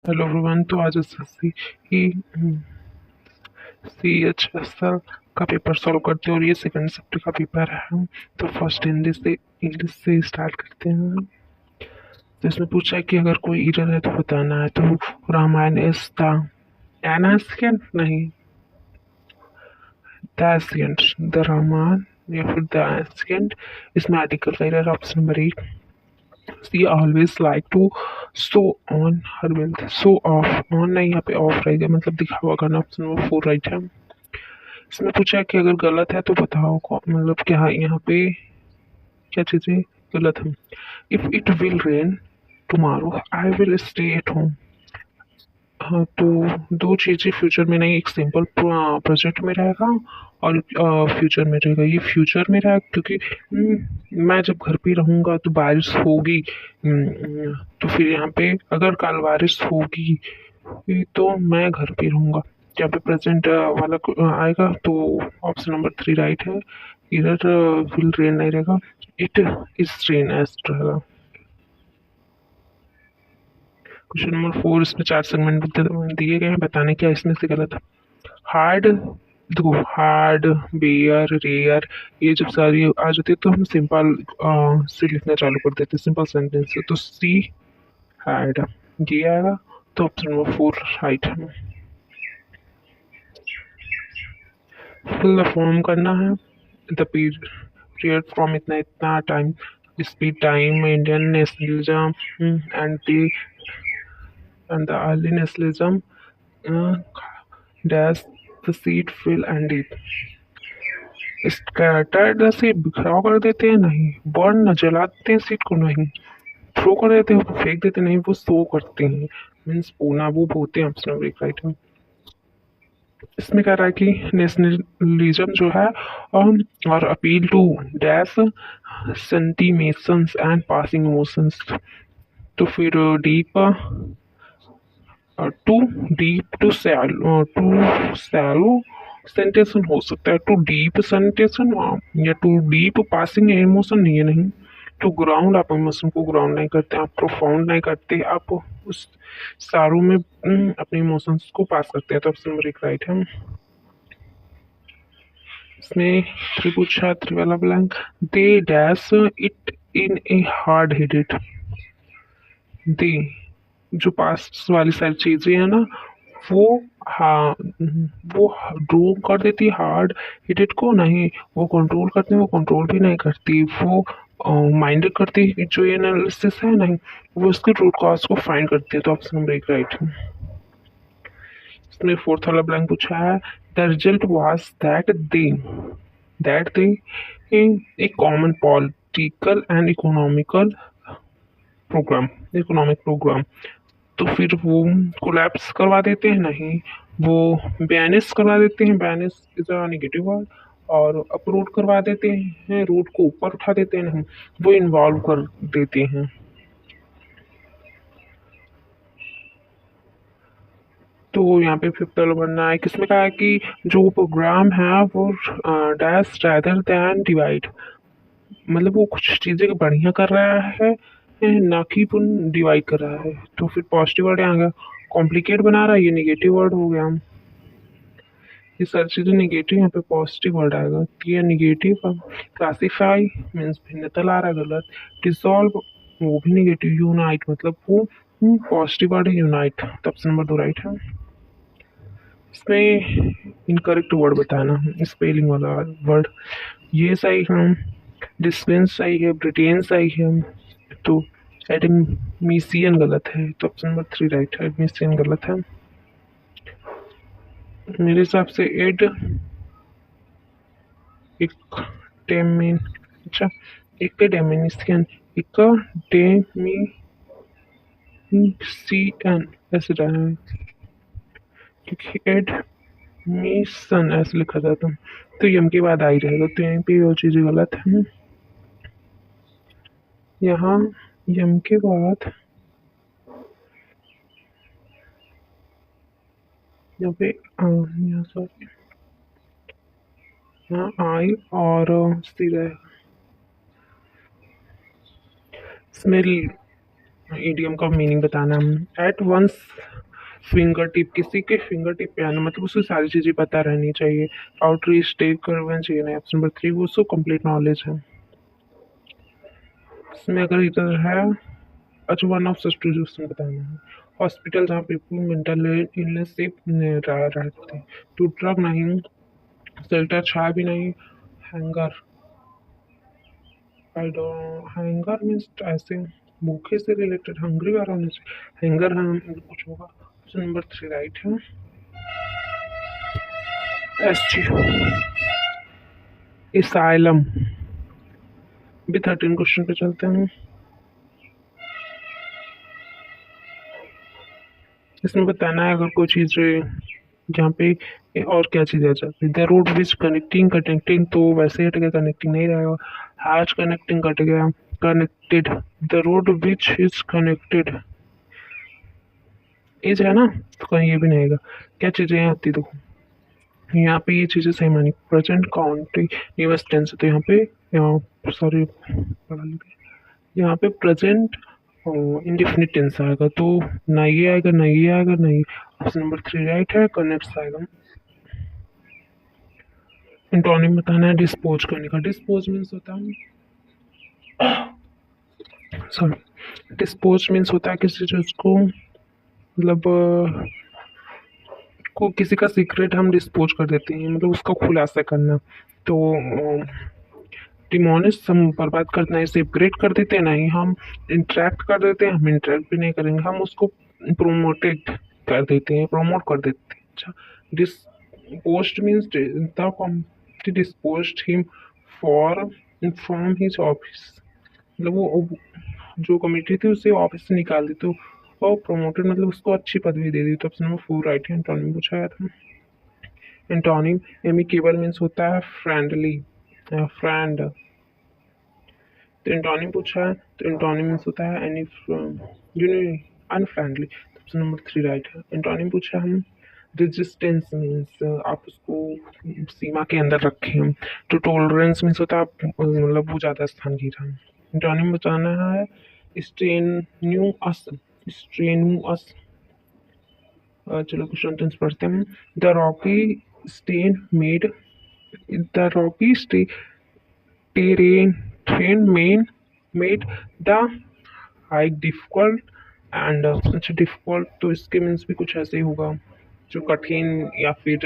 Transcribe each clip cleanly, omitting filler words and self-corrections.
Hello everyone. तो आज SSC की CHSL का पेपर सॉल्व करते हैं और ये सेकंड सब्जेक्ट का पेपर है। तो फर्स्ट इंग्लिश से स्टार्ट करते हैं। तो इसमें पूछा है कि अगर कोई एरर है तो बताना है। तो रामायण इज द एनासियंट नहीं, द एशियंट, द रामायण या फिर द एशियंट। इसमें आर्टिकल का error option number 8। She always like to show on her wealth. Show off on नहीं, यहाँ पे ऑफ रहेगा, मतलब दिखावा करना। ऑप्शन नंबर 4 राइट है। इसमें पूछा है कि अगर गलत है तो बताओ मतलब क्या है यहाँ पे, क्या चीजें गलत है। If it will rain tomorrow I will stay at home. हाँ, तो दो चीजें फ्यूचर में नहीं, एक सिंपल प्रेजेंट में रहेगा और फ्यूचर में रहेगा। ये फ्यूचर में रहेगा क्योंकि मैं जब घर पे रहूंगा तो बारिश होगी। तो फिर यहाँ पे अगर कल बारिश होगी तो मैं घर पे रहूंगा। जहाँ पे प्रेजेंट वाला आएगा तो ऑप्शन नंबर 3 राइट है। इधर विल रेन नहीं रहेगा, इट इज रेन एस्ट रहेगा। क्वेश्चन नंबर 4, इसमें 4 सेगमेंट दिए गए हैं, बताने क्या इसमें से गलत है। हार्ड, देखो हार्ड, बेयर, रेयर, ये जब सारी आ जाती है तो हम सिंपल से लिखना चालू कर देते हैं, सिंपल सेंटेंस से। तो सी हैड ये आएगा। तो ऑप्शन नंबर 4 राइट है। फिल द फॉर्म करना है। द पीरियड फ्रॉम इतना इतना time, speed, time, Indian nationalism and the early nationalism, dash the seed fill and deep। Scattered से बिखराव कर देते हैं नहीं, बर्न न जलाते हैं सीट को नहीं, थ्रो कर देते हैं फेंक देते नहीं, वो सो करते हैं, मीन्स पूना वो बोते हैं। ऑप्शन नंबर 1 राइट है। इसमें कह रहा है कि नेशनलिज्म जो है और appeal to dash sentiments and passing emotions. तो फिर deep, to deep to shallow sensation हो सकता है, टू डीप सेंटेशन या टू डीप पासिंग इमोशन नहीं है, नहीं। टू ग्राउंड, आप इमोशन को ग्राउंड नहीं करते, आप प्रोफाउंड नहीं करते, आप उस सारों में अपने इमोशंस को पास करते हैं। तो ऑप्शन नंबर 1 राइट है। इसमें त्रिभुज वाला blank, they dash it in a hard headed. They, जो पास वाली सारी चीजें हैं ना, वो हाँ, वो ड्रो कर देती है हार्ड हिटेड को नहीं, वो कंट्रोल करती है, वो कंट्रोल भी नहीं करती, वो माइंडेड करती है। जो ये एनालिसिस है नहीं, वो उसके रूट कॉज को फाइंड करती है। तो ऑप्शन नंबर 1 राइट है। इसमें फोर्थ वाला ब्लैंक पूछा है, the result was that they a common political and economic programme. तो फिर वो कोलैप्स करवा देते हैं नहीं, वो बैनिस करवा देते हैं, banish is a negative word, और अपरूट करवा देते हैं, रूट को ऊपर उठा देते हैं नहीं, वो इन्वॉल्व कर देते हैं। तो यहाँ पे फिफ्थ वाला बनना है। किसमें कहा है कि जो प्रोग्राम है वो डैश रैदर देन डिवाइड, मतलब वो कुछ चीजें बढ़िया कर रहा है ना कि वो डिवाइड कर रहा है। तो फिर पॉजिटिव वर्ड आ गया। कॉम्प्लिकेट बना रहा है, ये निगेटिव वर्ड हो गया। ये सारी चीजें निगेटिव, यहाँ पे पॉजिटिव वर्ड आएगा। तो ये निगेटिव। क्लासीफाई मीन्स भिन्नता ला रहा है, गलत। डिसॉल्व, वो भी निगेटिव। यूनाइट मतलब वो पॉजिटिव वर्ड है, यूनाइट। तो ऑप्शन नंबर 2 राइट है। इसमें इनकरेक्ट वर्ड बताना, स्पेलिंग वाला वर्ड। ये सही है, डिस्पेंस सही है, ब्रिटेन सही है। तो एडमिशियन गलत है। तो ऑप्शन नंबर 3 राइट है, एडमिशियन गलत है मेरे हिसाब से। एड एक टेमिन, अच्छा, एकेडेमिशियन, एकेडेमिशियन ऐसे रहा है, क्योंकि एडमिशन ऐसे लिखा जाता है, तो यम के बाद आई रहेगा। तो यहीं पे वो चीज़ें गलत है। यहाँ यम के बाद यहाँ पे यहाँ सॉरी, यहाँ आई और सी रहेगा। इसमें ईडियम का मीनिंग बताना है। एट वंस फिंगर टिप, किसी के फिंगर टिप पे आना मतलब उसको सारी चीज़ें पता रहनी चाहिए। आउट रीच टेक करना चाहिए ना, ऑप्शन नंबर 3 वो उसको कंप्लीट नॉलेज है। इसमें अगर इधर है, अच्छा वन ऑफ सच ट्यूशन बताना है। हॉस्पिटल जहाँ पीपल मेंटल इलनेस से रहते हैं। टू ड्रग नहीं, शेल्टर छाया भी नहीं, hanger, I don't, hanger means ऐसे भूखे से रिलेटेड, हंग्री वाला होने से हैंगर हम कुछ होगा। ऑप्शन नंबर 3 राइट है। एस जी, इसाइलम। भी 13 क्वेश्चन पे चलते हैं। इसमें बताना है अगर कोई चीज़ जहाँ पे और क्या चीज़ आ जाती है। The road which connecting, connecting तो वैसे हट गया, कनेक्टिंग नहीं रहेगा। हैज कनेक्टिंग कट गया, connected. The road which is connected, is है ना, तो कहीं ये भी नहीं आएगा। क्या चीज़ें यहाँ आती देखो, यहाँ पे ये चीज़ें सही मानी। प्रेजेंट कॉन्टिन्यूअस टेंस, तो यहाँ पे, यहाँ सॉरी पढ़ा लिखा, यहाँ पे प्रेजेंट इंडेफिनिट टेंस आएगा, तो ना ये आएगा ना ये आएगा ना ये। ऑप्शन नंबर 3 राइट है, कनेक्ट्स आएगा। एंटोनिम बताना है डिस्पोज करने का। डिस्पोज मीन्स होता है, सॉरी, डिस्पोज मीन्स होता है किसी चीज को मतलब को किसी का सीक्रेट हम डिस्पोज कर देते हैं, मतलब उसका खुलासा करना। तो डिमोनिश हम बर्बाद करना है, सेपरेट कर देते हैं, नहीं हम इंटरेक्ट कर देते हैं, हम इंटरेक्ट भी नहीं करेंगे, हम उसको प्रोमोटेड कर देते हैं, प्रमोट कर देते हैं। अच्छा, disposed means the committee disposed him for from his office, मतलब वो जो कमेटी थी उसे ऑफिस से निकाल दी, तो वो प्रमोटेड मतलब उसको अच्छी पदवी दे दी। तो ऑप्शन नंबर 4 राइट है। एंटोनिम पूछा गया था। एंटोनिम एमिकेबल मीन्स होता है फ्रेंडली, फ्रेंड। तो एंटोनिम पूछा है, तो एंटोनिम मीन्स होता है एनी, अनफ्रेंडली। तो ऑप्शन नंबर 3 राइट है। एंटोनिम पूछा हम, रेजिस्टेंस मीन्स आप उसको सीमा के अंदर रखें। तो टॉलरेंस मीन्स होता है मतलब वो ज़्यादा स्थान घेरा। एंटोनिम बताना है स्ट्रेन्यूअस, स्ट्रेन्यूअस। चलो कुछ सेंटेंस पढ़ते हैं। द रॉकी स्टेन made, the rocky terrain made the hike difficult and अच्छा डिफिकल्ट तो इसके मीन्स भी कुछ ऐसे ही होगा, जो कठिन या फिर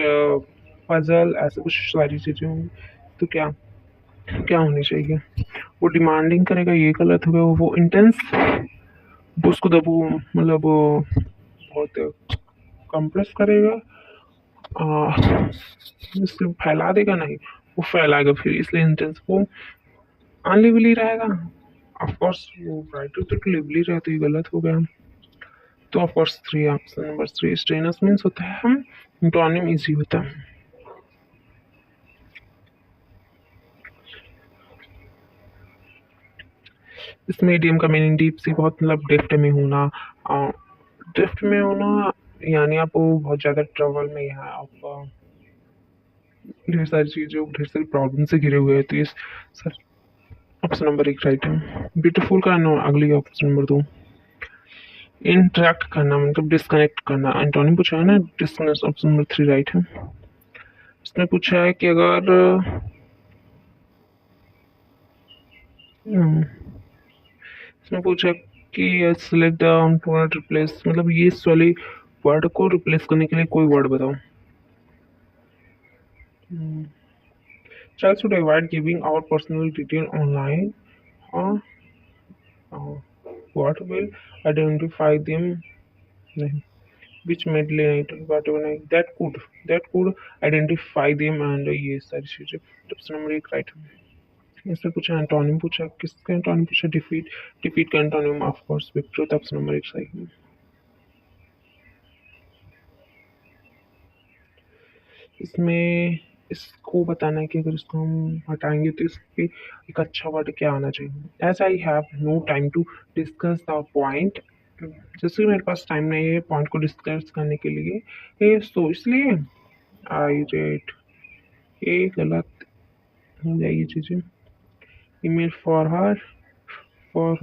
पजल, ऐसे कुछ सारी चीजें होंगी। तो क्या क्या होनी चाहिए, वो डिमांडिंग करेगा, ये गलत हो गया। वो इंटेंस, वो उसको दबो मतलब बहुत कंप्रेस करेगा, इसलिए फैला देगा नहीं, वो फैलाएगा फिर, इसलिए इंटेंस। वो अनलिवली रहेगा, ऑफ कोर्स वो राइटर तो लिवली रहते ही गलत हो गया। तो of course 3, option number 3 strenuous means होता है हम, एंटोनिम इजी होता है। इस मीडियम का मीनिंग डीप सी, बहुत मतलब डेप्थ में होना। डेप्थ में होना यानी आप बहुत ज़्यादा ट्रबल में है, आप ढेर सारी चीज़ों, ढेर सारी प्रॉब्लम से घिरे हुए हैं, तो ये सर ऑप्शन नंबर 1 राइट है। ब्यूटीफुल का नो अगली ऑप्शन नंबर 2। इंटरेक्ट करना मतलब डिस्कनेक्ट करना, एंटोनिम पूछा है ना, डिस्कनेक्ट, ऑप्शन नंबर 3 राइट है। इसमें पूछा है कि अगर इसमें पूछा कि सिलेक्ट द वर्ड रिप्लेस, मतलब ये इस वाले वर्ड को रिप्लेस करने के लिए कोई वर्ड बताओ। Child should avoid giving out personal detail online, or what will identify them, नहीं, which medley नहीं, whatever नहीं, that could identify them, and ये सारी चीजें। ऑप्शन नंबर 1 राइट है। इसमें पूछा एंटोनिम, पूछा किसका एंटोनिम, पूछा डिफीट, डिफीट का एंटोनिम ऑफ कोर्स विक्ट्री। तो ऑप्शन नंबर 1 सही है। इसमें इसको बताना है कि अगर इसको हम हटाएंगे तो इस पे एक अच्छा वर्ड क्या आना चाहिए। As I have no time to discuss the point, जैसे कि मेरे पास टाइम नहीं है पॉइंट को डिस्कस करने के लिए, तो इसलिए आई रेट, ये गलत हो जाएगी चीज़ें। ईमेल फॉर हर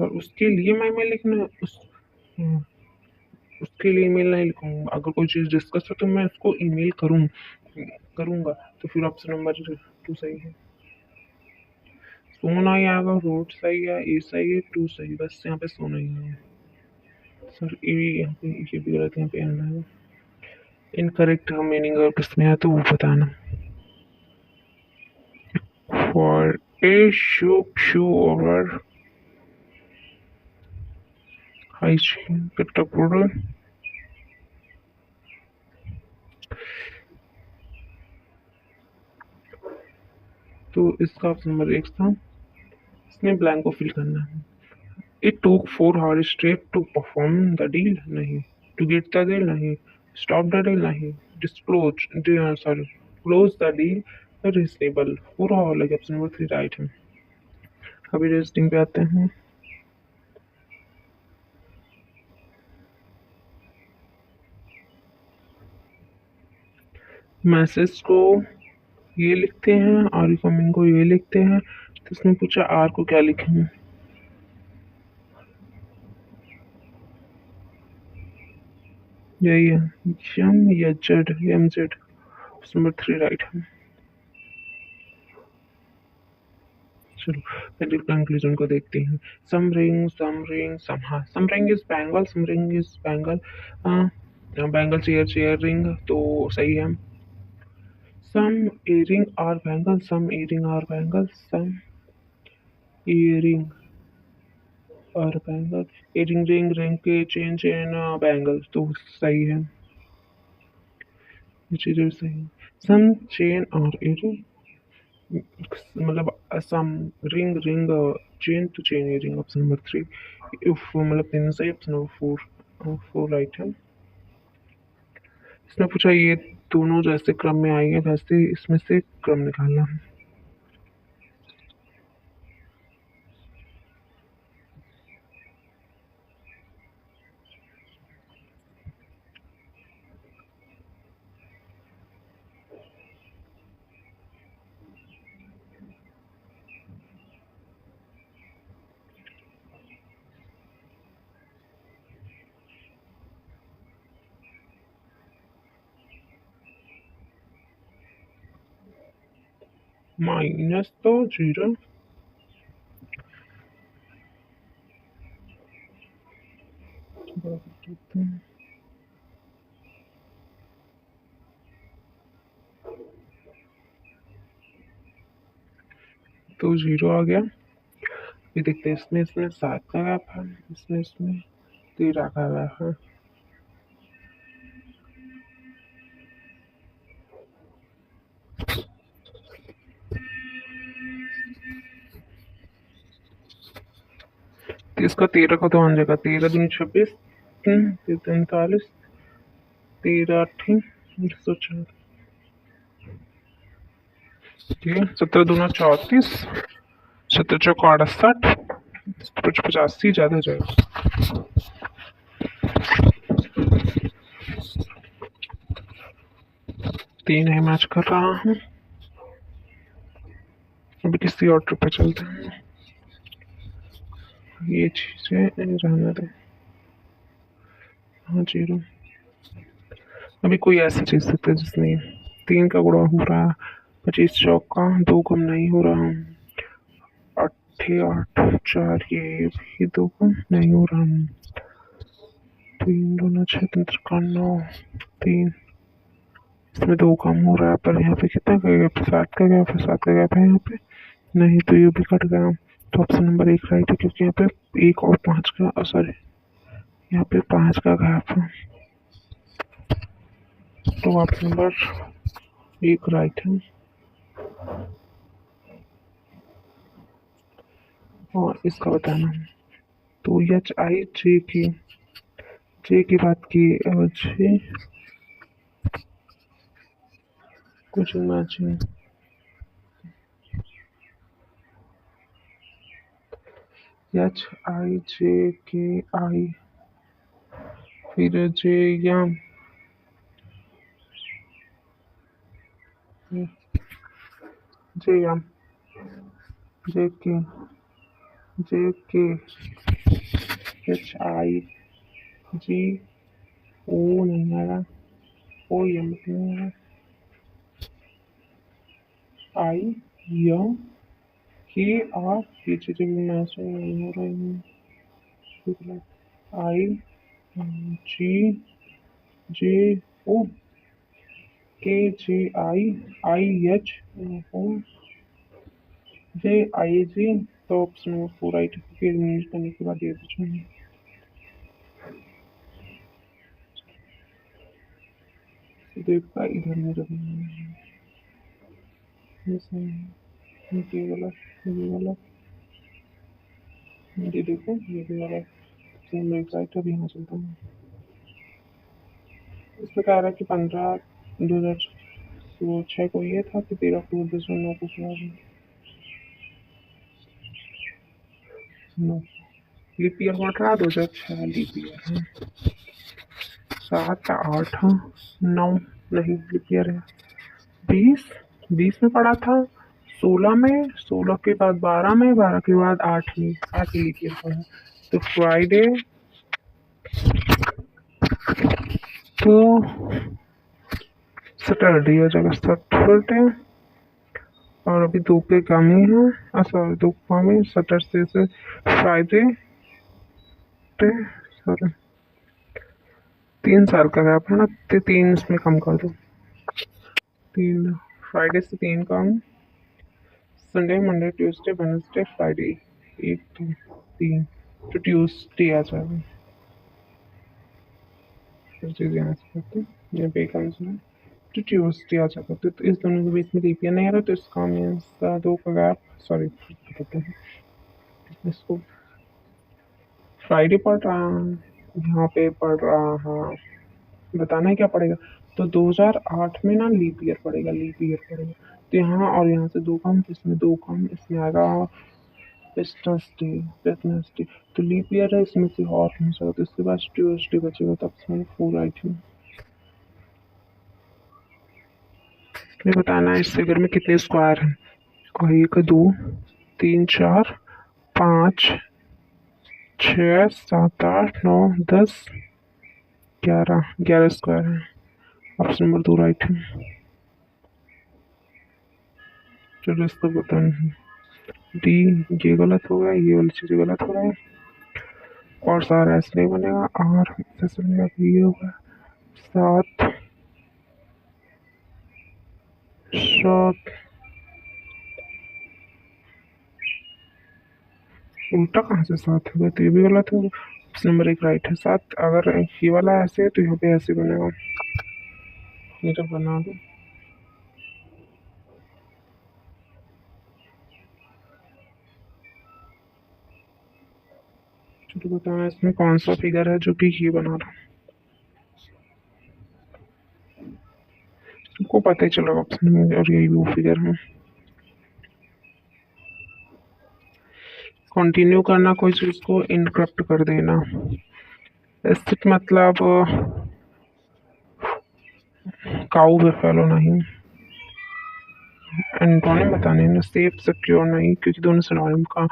उसके लिए मैं ईमेल लिखना है, उसके लिए ईमेल नहीं लिखूंगा। अगर कोई चीज़ डिस्कस हो तो मैं उसको ईमेल करूँगा। तो फिर ऑप्शन नंबर 2 सही है। सोना ही आएगा, रोड सही है, ए सही है, 2 सही, बस यहाँ पे सोना ही है। सर ए यहाँ पे ये भी गलत, यहाँ पे आना है इनकरेक्ट मीनिंग, और किसमें है तो वो बताना। For a shoe over hygiene category, तो इसका ऑप्शन नंबर 1 था। इसमें ब्लैंक को फिल करना है। It took 4 hours straight to perform the deal, नहीं। To get the deal, नहीं। Stop the deal, नहीं। Close the deal, reasonable। 4 hour लगे, ऑप्शन नंबर 3 राइट है। अभी रेस्टिंग पे आते हैं। मैसेज को ये लिखते हैं, आर कमिंग को ये लिखते हैं, तो इसमें पूछा आर को क्या लिखें। यही है, यम या Z, M Z, number 3 right है। चलो पहले कंक्लूजन को देखते हैं। Some ring is bangle, bangle chair ring, तो सही है। Some earring are bangle, earring और बैंगल, इयरिंग रिंग के चेन बैंगल, तो सही है। ये चीजें सही है। सम चेन और इयरिंग, मतलब सम रिंग चेन, तो चेन इयरिंग, ऑप्शन नंबर 3। मतलब 3 सही, ऑप्शन नंबर 4 राइट है। इसने पूछा ये दोनों जैसे क्रम में आएंगे वैसे इसमें से क्रम निकालना है। माइनस तो 0, तो 0 आ गया। ये देखते हैं, इसमें 7 का गैप है, इसमें 13 का गैप है। तो इसका 13 का तो आ जाएगा, 13 दूनी 26, 43, 13 8 104, ठीक है। 17 दूना 34, 17 चौका 68, 85 ज्यादा हो जाएगा। 3 है, मैच कर रहा हूँ। अभी किसी और ट्रिप पे चलते हैं, ये चीजें रहने दे। हाँ 0, अभी कोई ऐसी चीज सकते है जिसमें 3 का गुणा हो रहा है, 25 चौका 2 कम नहीं हो रहा, 8 8 4, ये भी 2 कम नहीं हो रहा, 3 दूना 6 3 का 9, 3, इसमें 2 कम हो रहा है, पर यहाँ पे कितना का गैप है, 7 का गैप है, 7 का गैप है यहाँ पे, नहीं तो ये भी कट गया। तो ऑप्शन नंबर 1 राइट है, क्योंकि यहाँ पे 1 और 5 का, सॉरी यहाँ पे 5 का गैप है, तो ऑप्शन नंबर 1 राइट है। और इसका बताना, तो एच आई जे की बात की, जे कुछ मैचिंग, एच आई जे के आई, फिर जे एम, जे एम, जे के, एच आई जी ओ नहीं आएगा, ओ ये मत नहीं आएगा, आई यम के आर, ये चीजें भी मैच नहीं हो रही हैं। आई जी जे ओ के जे आई आई एच ओ जे आई जी। तो ऑप्शन नंबर फोर राइट, फिर यूज करने के बाद ये पूछेंगे। देव का इधर में रखना, ये सही है, ये गलत, ये गलत, ये देखो ये भी गलत। तो मैं राइट अब यहाँ चलता हूँ। इसमें कह रहा है कि 15/2006 को ये था कि 13 अक्टूबर 2009 को हुआ। नो, लीप ईयर पड़ रहा, 2006 लीप ईयर है। 7 8 9 नहीं लीप ईयर है। 20 में पड़ा था, 16 में, 16 के बाद 12 में, 12 के बाद 8 में, 8 लीप ईयर पड़ा। तो फ्राइडे तो सैटरडे हो जाएगा, सैटरडे। और अभी दो पे कम ही है, सॉरी दो कम ही, सैटरडे से फ्राइडे, सॉरी 3 साल का गैप है ना, तो 3 इसमें कम कर दो। 3 फ्राइडे से 3 कम, Sunday Monday Tuesday Wednesday Friday, 1 2 3, तो ट्यूसडे आ जाएगा। फिर चीज़ यहाँ से करते हैं, यहाँ पे कम से तो ट्यूसडे आ जाएगा। तो इस दोनों के बीच में लीप ईयर नहीं आ रहा, तो इसका मीन्स दो का गैप, सॉरी बताते हैं इसको। फ्राइडे पढ़ रहा है, यहाँ पे पढ़ रहा, हाँ बताना है क्या पड़ेगा। तो 2008 में ना लीप ईयर पड़ेगा, लीप ईयर पड़ेगा। तो यहाँ और यहाँ से दो कम, तो इसमें दो कम, इसमें आएगा वेडनेसडे, वेडनेसडे। तो लीप ईयर है, इसमें से और नहीं जाएगा, तो इसके बाद ट्यूसडे बचेगा, तब इसमें 4 आई थी। ये बताना है इस फिगर में कितने स्क्वायर हैं। और 1 2 3 4 5 6 7 8 9 10 11 स्क्वायर है। ऑप्शन नंबर 2 राइट है। चलो इसको बताना, डी ये गलत हो गया, ये वाली चीज़ गलत हो गई, और सारा ऐसे नहीं बनेगा, और ऐसे बनेगा, ये होगा 7 7, उल्टा कहाँ से 7 हो गया, तो ये भी गलत हो गया। ऑप्शन नंबर 1 राइट है। 7 अगर ये वाला ऐसे है तो यहाँ पे ऐसे बनेगा, ये तो बना दो। चलो बताना इसमें कौन सा फिगर है जो कि ये बना रहा है। सबको पता ही चलेगा ऑप्शन में, और यही वो फिगर है। कंटिन्यू करना, कोई चीज को इंटरप्ट कर देना। एस्थिट मतलब काऊ बेफेलो नहीं, एंटोनिम बताने ना, सेफ सिक्योर नहीं, क्योंकि दोनों सिनोनिम का,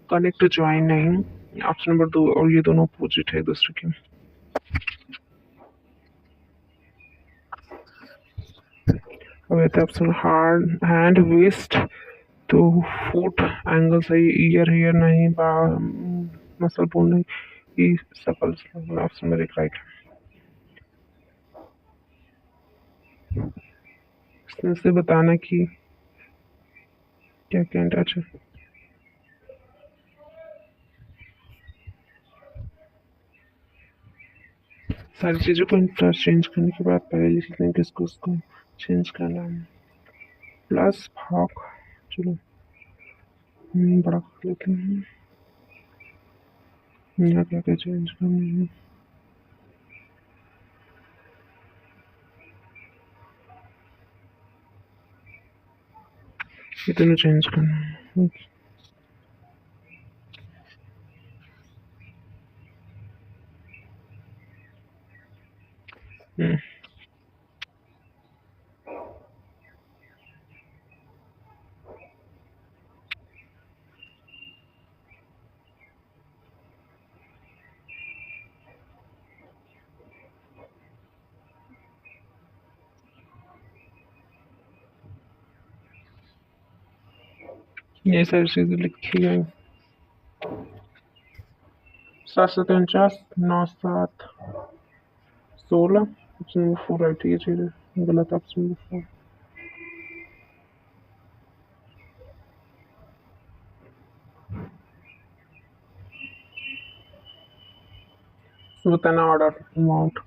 कनेक्ट ज्वाइन नहीं। ऑप्शन नंबर 2, और ये दोनों अपोजिट है एक दूसरे के। अब ये ऑप्शन हार्ड हैंड वेस्ट, तो फुट एंगल सही, ईयर हेयर नहीं, मसल बोन नहीं, ये सकल। Option number 1 right. इसमें से बताना कि क्या क्या टच है। सारी चीज़ों को इंटरचेंज करने के बाद पहले लिख लेंगे किसको, उसको चेंज करना है। प्लस भाग, चलो बड़ा कर लेते हैं, यहाँ क्या क्या चेंज करना है, ये दोनों चेंज करना है। हम्म, ये सारी चीजें लिखी गई। 7 7 49, 9 7 16। ऑप्शन नंबर 4 राइट है, ये चीजें गलत। Option number 4। बताना ऑर्डर अमाउंट।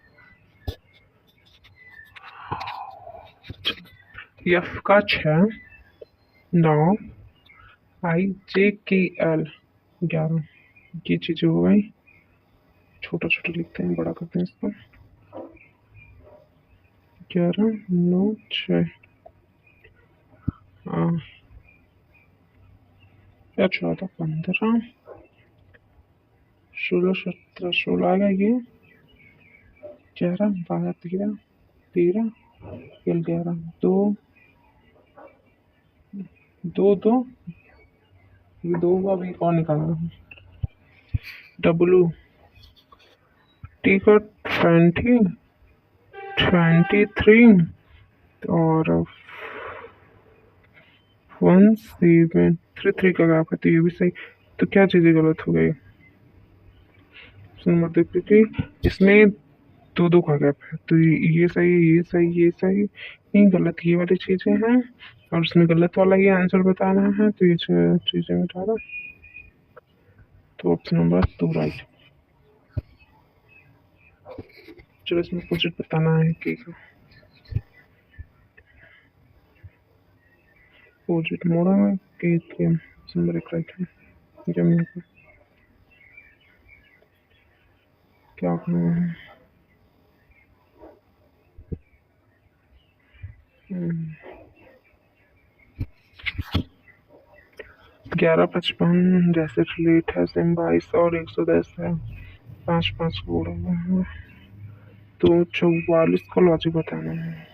एफ का 6, 9, आई जे के एल 11। ये चीजें हो गई। छोटा छोटा लिखते हैं, बड़ा करते हैं इसको। 11 9 6। या 14 15 16 17 16 आएगा ये। 11 12 13 13 11 2 2 2। ये 2 का भी कौन निकालना है? डब्लू टी का 23 और 1733 का गैप है, तो ये भी सही। तो क्या चीजें गलत हो गई? नंबर देखिए कि इसमें 2 2 का गैप है, तो ये सही, ये सही, ये सही, नहीं गलत ये वाली चीजें हैं। और उसमें गलत वाला ये आंसर बताना है, तो ये चीजें मिटा दो। तो ऑप्शन नंबर 2 राइट। चलो इसमें अपोजिट बताना है कि अपोजिट मोड़ा में के नंबर 1 राइट है। जमीन पर क्या करना है? 11 55 जैसे रिलेट है, सिम 22 और 110 है। 5 5 को उड़ा हुआ है, तो 44 का लॉजिक बताना है।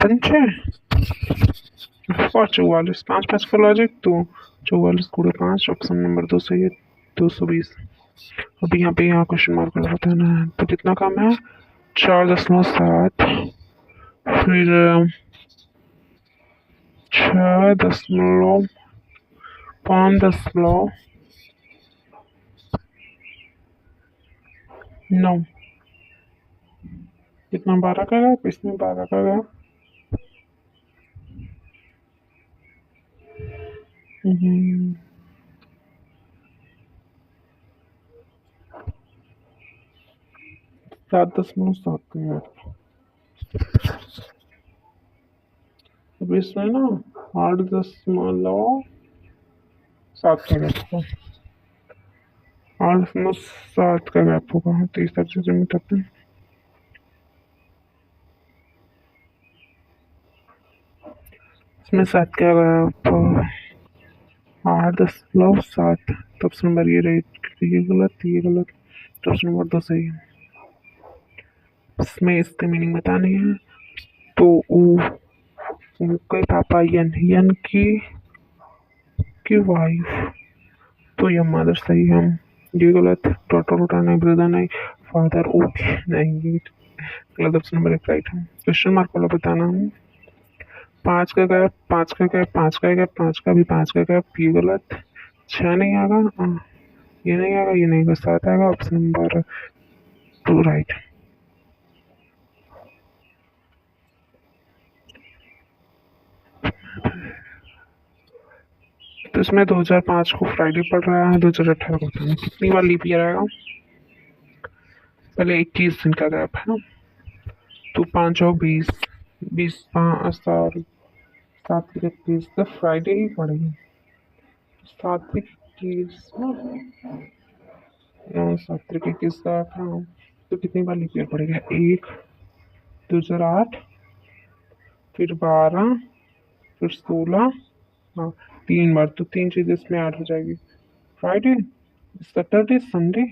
पंचे और 44 5 5 का लॉजिक, तो 44 गुणे 5। ऑप्शन नंबर 2 सही है। 220। अब यहाँ क्वेश्चन मार्क वाला बताना है, तो कितना कम है? 4.7, फिर 6.5.9। कितना? 12 का गया, इसमें 12 का गया। 7.7 का गया। अब इसमें ना 8.7 का गैप होगा। 8.7 का गैप होगा, तो इस तरह से मिटाते हैं। इसमें 7 का गैप 8.7, तो ऑप्शन नंबर ये रही। ये गलत, ये गलत, तो ऑप्शन नंबर 2 सही है। इसमें इसका मीनिंग बतानी है, तो ऊ के पापा यन की वाइफ, तो ये मदर सही है। ये गलत। डॉटर उठाना है, ब्रदर नहीं, फादर ओके नहीं, ये गलत। ऑप्शन नंबर 1 राइट है। क्वेश्चन मार्क वाला बताना है। 5 का गैप, 5 का गैप, 5 का गैप, 5 का भी 5 का गैप, ये गलत। 6 नहीं आएगा, ये नहीं आएगा, ये नहीं आएगा, 7 आएगा। Option number 2 right. तो इसमें 2005 को फ्राइडे पड़ रहा है, 2018 को पता नहीं कितनी बार लीप ईयर आएगा। पहले 21 दिन का गैप है ना, तो 5 और 20, 20 5 7 7 21, तो फ्राइडे ही पड़ेगी। 7 21 7 21 का था, तो कितनी बार लीप ईयर पड़ेगा? 1 2008, फिर 12, फिर 16, हाँ 3 बार, तो 3 चीज़ इसमें ऐड हो जाएगी। फ्राइडे, सैटरडे, संडे,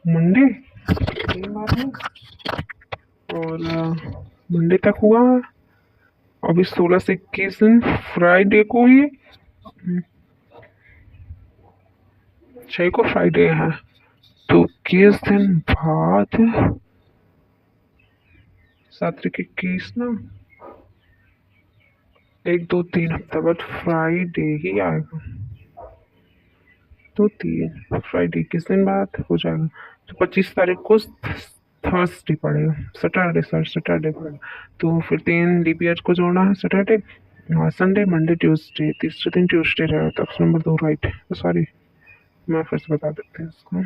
मंडे, 3 बार है। और मंडे तक हुआ। अभी 16 से 21 दिन फ्राइडे को ही, 6 को फ्राइडे है, तो 21 दिन बाद 7 21 ना, एक दो तीन हफ्ता बाद फ्राइडे ही आएगा। तो तीन फ्राइडे किस दिन बाद हो जाएगा? तो 25 तारीख को थर्सडे पड़ेगा, सैटरडे, सर सैटरडे पड़ेगा। तो फिर 3 लीप ईयर को जोड़ना है सैटरडे, संडे, मंडे, ट्यूसडे, तीसरे दिन ट्यूसडे रहेगा। तो ऑप्शन नंबर 2 राइट है। सॉरी, मैं फिर से बता देते हैं इसको।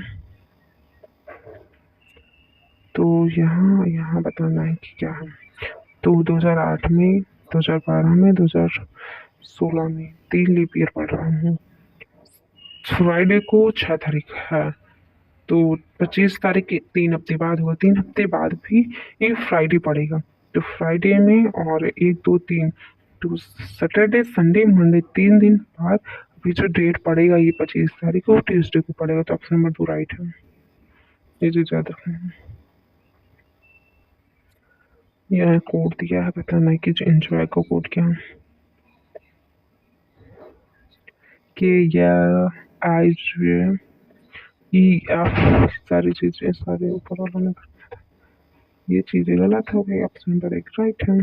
तो यहाँ यहाँ बताना है कि क्या है। तो 2008 में, 2012 में, 2016 में 3 लीप ईयर पढ़ रहा हूँ। फ्राइडे को 6 तारीख है, तो 25 तारीख के 3 हफ्ते बाद हुआ, 3 हफ्ते बाद भी ये फ्राइडे पड़ेगा। तो फ्राइडे में और 1 2 3, तो सैटरडे, संडे, मंडे, 3 दिन बाद अभी जो डेट पड़ेगा ये 25 तारीख को ट्यूसडे को पड़ेगा। तो ऑप्शन नंबर 2 राइट है। ये जो याद रखना है। यह कोड दिया है, बताना है कि जो एंजॉय का कोड क्या है। कि यह आई ई एफ सारी चीजें सारे ऊपर वालों ने करना था। ये चीजें गलत हो गई। ऑप्शन नंबर 1 राइट है।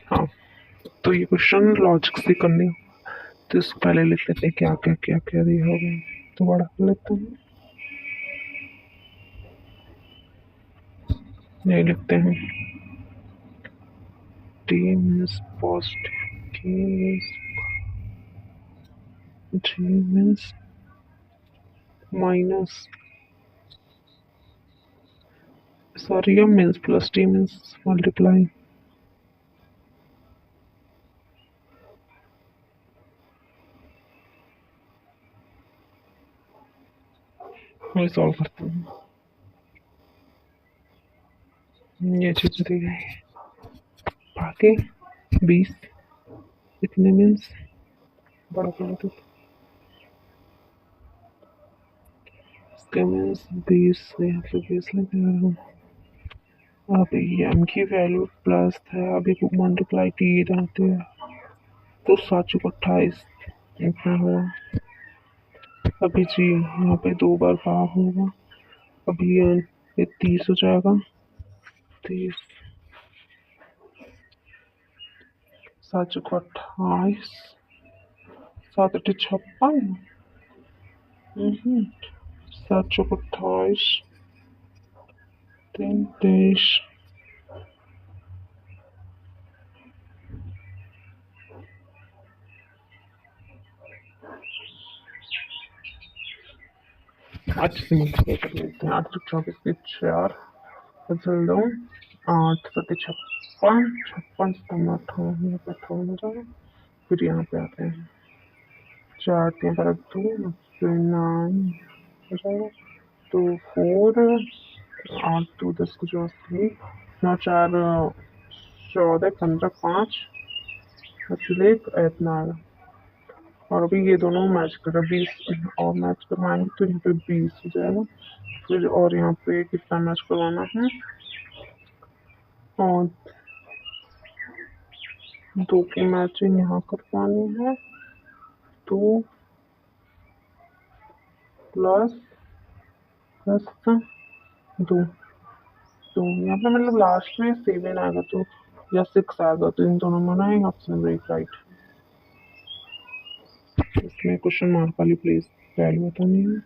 हाँ, तो ये क्वेश्चन लॉजिक से करने हो, तो इसको पहले लिख लेते हैं क्या क्या क्या क्या दिया होगा। तो बड़ा कर लेते हैं, नहीं लिखते हैं। T means positive, K means, G means minus, sorry M means plus, T means multiply. मैं सॉल्व करता हूँ। ये चीज दी गई है। आगे 20 इतने मीन्स बड़ा कर दो, इसके मीन्स 20 यहाँ पे 20 लग जाएगा। अब एम की वैल्यू प्लस है, अभी मल्टीप्लाई टी रहते हैं, तो 7 चौक 28 इतना हुआ। अभी जी यहाँ पे 2 बार भाग होगा, अभी ये 30 हो जाएगा। 30, 7 चौक 28, 7 8 56, 7 चौक 28, 3 23, अच्छे से मल्टीप्लाई कर लेते हैं। 8 चौक 24 के 4 बदल दो, 8 7 56, 56 7 58 हो जाएगा। फिर यहाँ पे आते हैं, 4 3 पर 2, फिर 9 हो जाएगा। तो 4, 8 2 10 को 9 4 14 15 5 इतना आएगा। और अभी ये दोनों मैच कर 20 और मैच करवाएंगे तो यहाँ पे 20 हो जाएगा। फिर और यहाँ पे कितना मैच करवाना है, और 2 की मैचिंग यहाँ करवानी है, तो प्लस प्लस 2, तो यहाँ पे मतलब लास्ट में 7 आएगा तो, या 6 आएगा, तो इन दोनों में ना ऑप्शन नंबर 1 राइट। इसमें क्वेश्चन मार्क वाली प्लीज वैल्यू बतानी है,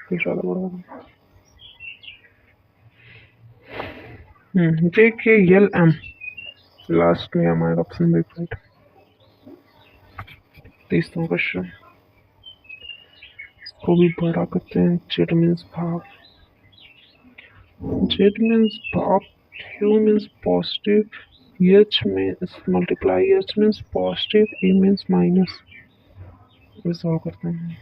तो ज़्यादा बड़ा होगा। J K L M, last में एम आएगा, ऑप्शन नंबर 1 राइट। 30वां क्वेश्चन, को भी बड़ा करते हैं। जेड मीन्स भाग, जेड मीन्स भाग, Q means positive, H means multiply, H means positive, A means minus. ये सॉल्व करते हैं।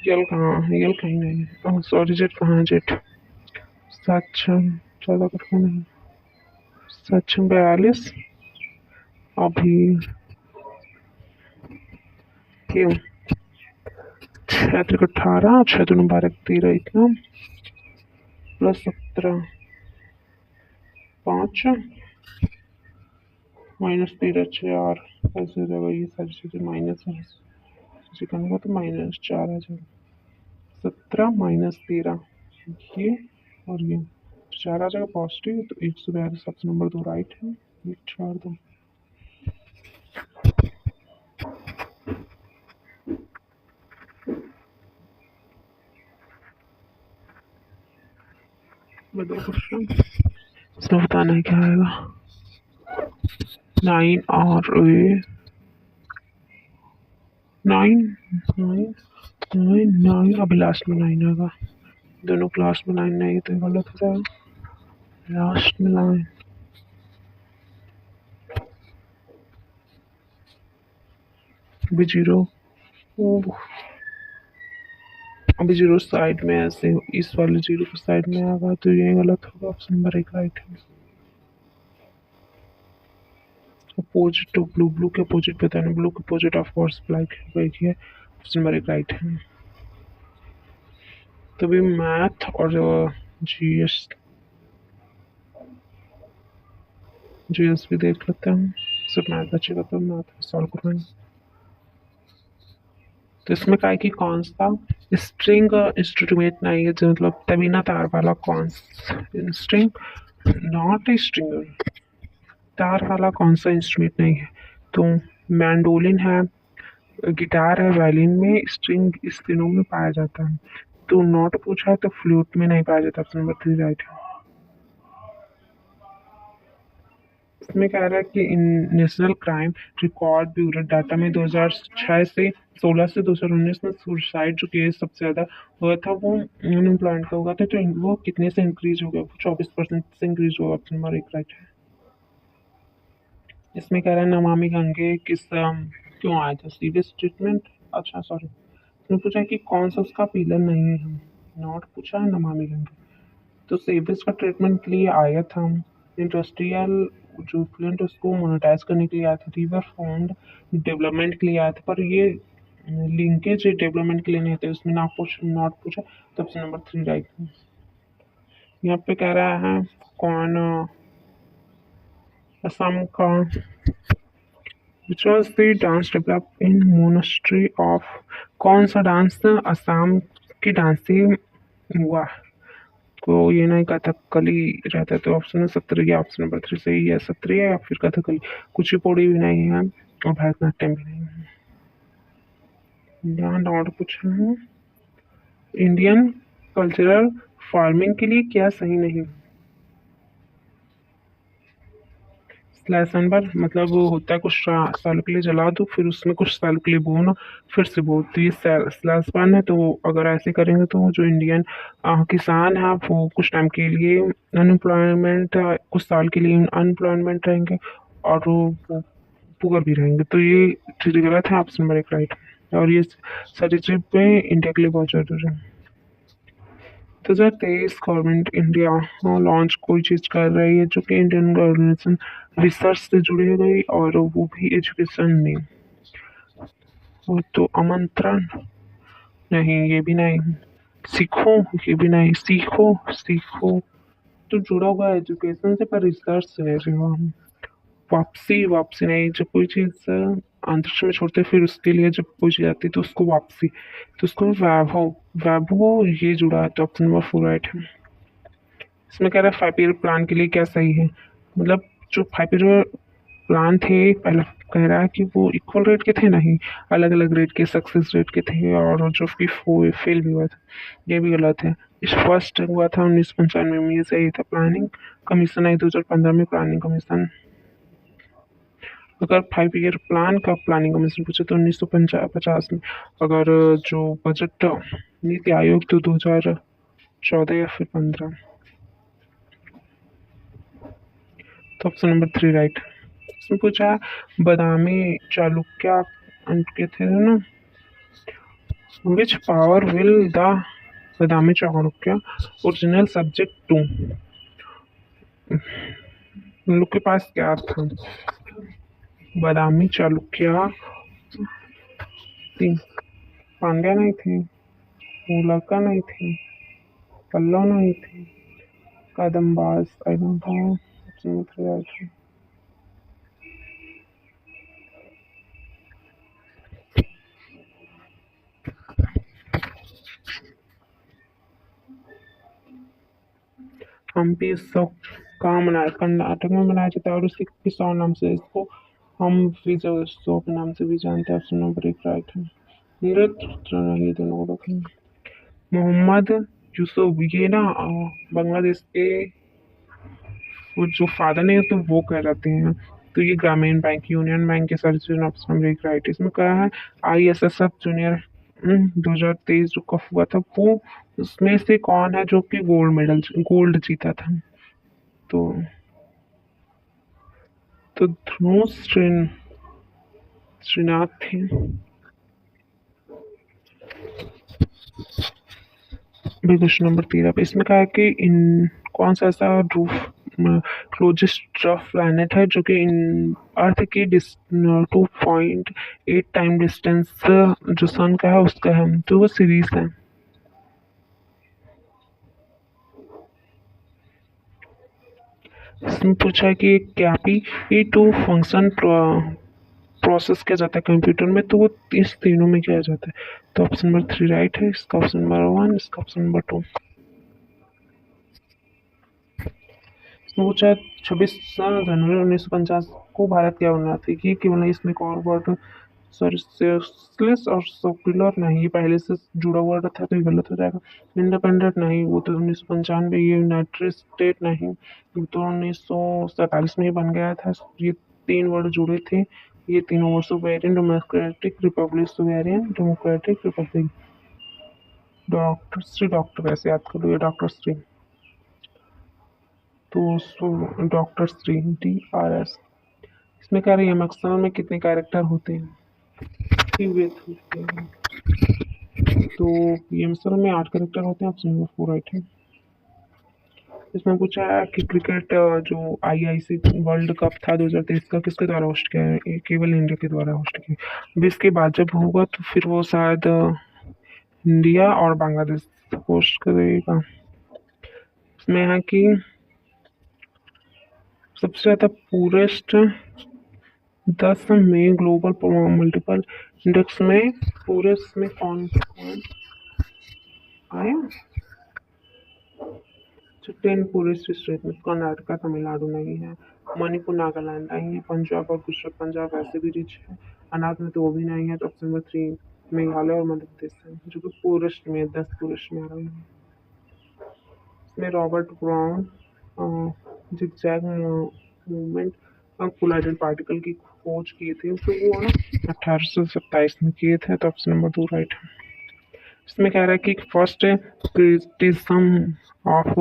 यल कहाँ है? यल कहीं नहीं है। सॉरी, जेट कहाँ है? जेट सक्षम 14 करके नहीं, सक्षम 42 अभी क्यों? 6 3 18, 6 2 12 13 इतना प्लस 17 5 माइनस 13 4 ऐसे हो जाएगा। ये सारी चीजें माइनस है, करने का तो -4 आ जाएगा। 17 -13 ये और ये 4 आ जाएगा पॉजिटिव, तो 142 ऑप्शन नंबर 2 राइट है। 1 4 2 बताओ क्वेश्चन, इसमें बताना है क्या आएगा। 9 और 9 9 9 9 अभी लास्ट में 9 आएगा। दोनों क्लास में 9 नहीं तो गलत हो जाएगा। लास्ट में 9 अभी 0 अभी 0 साइड में ऐसे इस वाले 0 के साइड में आएगा तो ये गलत होगा। ऑप्शन नंबर 1 राइट है। अपोजिट टू ब्लू, ब्लू के अपोजिट बताना। ब्लू के अपोजिट ऑफ कोर्स ब्लैक है। ऑप्शन नंबर 1 राइट है। तो भी मैथ और जीएस जीएस भी देख लेते हैं। सिर्फ मैथ बचेगा तो मैथ सॉल्व करवाएंगे। तो इसमें क्या है कि कौन सा स्ट्रिंग इंस्ट्रूमेंट नहीं है, जो मतलब तभी ना तार वाला कौन स्ट्रिंग नॉट स्ट्रिंग, तार वाला कौन सा इंस्ट्रूमेंट नहीं है। तो मैंडोलिन है, गिटार है, वायलिन में स्ट्रिंग इस तीनों में पाया जाता है। तो नॉट पूछा है तो फ्लूट में नहीं पाया जाता। ऑप्शन नंबर 3 राइट है। इसमें कह रहा है कि national crime record bureau data में 2006 से 16 से 2019 में सुसाइड जो केस सबसे ज़्यादा हुआ था वो अनएम्प्लॉयमेंट का हुआ था। तो वो कितने से इंक्रीज हो गया? 24% से इंक्रीज हुआ। ऑप्शन नंबर 1 राइट है। इसमें कह रहा है नमामि गंगे किस क्यों आया था? सीवेज ट्रीटमेंट, अच्छा सॉरी, इसमें पूछा है कि कौन सा उसका पिलर नहीं है। हम नॉट पूछा है, नमामि गंगे। तो सीवेज का ट्रीटमेंट के लिए आया था। इंडस्ट्रियल जो फ्लंट उसको मोनेटाइज करने के लिए आया था। रिवर फंड डेवलपमेंट के लिए आया था, पर ये लिंकेज डेवलपमेंट के लिए नहीं थे। उसमें नॉट पूछा, तो ऑप्शन नंबर 3 राइट है। यहाँ पे कह रहा है कौन असम का which was the dance developed in monastery of, कौन सा डांस असम की डांस से हुआ? तो ये नहीं कथकली रहता है। तो ऑप्शन है 17 या ऑप्शन नंबर 3 सही है। 17 या फिर कथकली। कुचिपुड़ी भी नहीं है और भरतनाट्यम भी नहीं है। यहाँ नॉट पूछा है इंडियन कल्चरल फार्मिंग के लिए क्या सही नहीं। स्लैश नंबर मतलब वो होता है कुछ साल के लिए जला दो, फिर उसमें कुछ साल के लिए बोना, फिर से बो। तो ये स्लैश वन है। तो अगर ऐसे करेंगे तो जो इंडियन किसान है वो कुछ टाइम के लिए अनएम्प्लॉयमेंट, कुछ साल के लिए अनएम्प्लॉयमेंट रहेंगे और वो पुअर भी रहेंगे। तो ये चीज़ गलत है। ऑप्शन नंबर 1 राइट है। और ये सारी ट्रिप में इंडिया के लिए बहुत जरूरी है। 2023 गवर्नमेंट इंडिया लॉन्च कोई चीज़ कर रही है जो कि इंडियन गवर्नेंस रिसर्च से जुड़ी गई और वो भी एजुकेशन में। वो तो आमंत्रण नहीं, ये भी नहीं। सीखो, ये भी नहीं। सीखो सीखो तो जुड़ा हुआ एजुकेशन से, पर रिसर्च से नहीं जुड़ा। वापसी, वापसी नहीं। जब कोई चीज़ अंतरिक्ष में छोड़ते फिर उसके लिए जब कोई चीज़ आती है तो उसको वापसी, तो उसको वैभव, वैभव ये जुड़ा है। तो ऑप्शन नंबर 4 राइट है। इसमें कह रहा है 5 ईयर प्लान के लिए क्या सही है। मतलब जो 5 ईयर प्लान थे पहले, कह रहा है कि वो इक्वल रेट के थे, नहीं अलग अलग रेट के सक्सेस रेट के थे, और जो कि फेल भी हुआ था। ये भी गलत है। इस फर्स्ट हुआ था 1995 में, ये सही था। प्लानिंग कमीशन आई 2015 में। प्लानिंग कमीशन, अगर 5 ईयर प्लान का प्लानिंग कमीशन पूछे तो 1950 में। अगर जो बजट नीति आयोग तो 2014 या फिर 15। तो ऑप्शन नंबर 3 राइट। इसमें पूछा है बादामी चालुक्य के थे ना, Which power will the Badami Chanukya original subject to? उन लोग के पास क्या था? बादामी चालुक्य थी, पांड्या नहीं थे, होलकर नहीं थे, पल्लव नहीं थे, Kadambas I don't know, option 3 right है। हम्पी उत्सव कहाँ मनाया? कर्नाटक में मनाया जाता है और इसे किस और नाम से इसको हम विजय उत्सव के नाम से भी जानते हैं। ऑप्शन नंबर 1 राइट है। नृत्य ये दोनों को रखेंगे। मोहम्मद यूसुफ ये ना बांग्लादेश के वो जो फादर ने तो वो कह जाते हैं। तो ये ग्रामीण बैंक यूनियन बैंक के सर्जन ऑप्शन नंबर 1 राइट। इसमें कहा है ISSF जूनियर 2023 जो कप हुआ था वो उसमें से कौन है जो कि गोल्ड जीता था? तो ध्रुव श्रीनाथ थे। क्वेश्चन नंबर 13 पे इसमें कहा है कि इन कौन सा ऐसा रूफ क्लोजेस्ट रफ प्लैनेट है जो कि इन अर्थ की 2.8 टाइम डिस्टेंस जो सन का है उसका है, तो वो सीरीज है। इसमें पूछा है कि कैपी टू फंक्शन प्रोसेस किया जाता है कंप्यूटर में, तो वो इस तीनों में किया जाता है। तो ऑप्शन नंबर 3 राइट है, इसका ऑप्शन नंबर 1, इसका ऑप्शन नंबर 2। इसमें पूछा 26 जनवरी 1950 को भारत क्या बना थी कि केवल इसमें एक और वर्ड सोशलिस्ट और सेक्युलर नहीं, ये पहले से जुड़ा वर्ड था तो ये गलत हो जाएगा। इंडिपेंडेंट नहीं, वो तो 1995। ये यूनाइटेड स्टेट नहीं, वो तो 1947 में ही बन गया था। ये 3 वर्ड जुड़े थे, ये तीनों word sovereign democratic Republic, sovereign democratic Republic. Doctor ऐसे याद कर लो, ये डॉक्टर श्री, तो डॉक्टर श्री DRS। इसमें कह रही है मैक्सिमम में कितने कैरेक्टर होते हैं? होते हैं, तो ये मैक्सिमम में 8 कैरेक्टर होते हैं। ऑप्शन नंबर 4 राइट है। इसमें पूछा है कि क्रिकेट जो IIC वर्ल्ड कप था 2023 का किसके द्वारा होस्ट किया है? ये केवल इंडिया के द्वारा होस्ट किया। अब इसके बाद जब होगा तो फिर वो शायद इंडिया और बांग्लादेश होस्ट करेगा। इसमें है कि सबसे ज़्यादा पूरेस्ट 10 में ग्लोबल मल्टीपल इंडेक्स में पूरेस्ट में कौन आया? 10 पूरेस्ट स्टेट में कर्नाटका, तमिलनाडु नहीं है, मणिपुर, नागालैंड नहीं है, पंजाब और गुजरात, पंजाब वैसे भी रिच है, अनाथ में तो वो भी नहीं है। तो ऑप्शन नंबर 3 मेघालय और मध्य प्रदेश है जो कि पूरेस्ट में 10 पूरेस्ट में आ रहा है। इसमें Robert brown zigzag movement colloidal particle की खोज किए थे, तो वो ना 1827 में किए थे। तो ऑप्शन नंबर 2 राइट है। इसमें कह रहा है कि first criticism of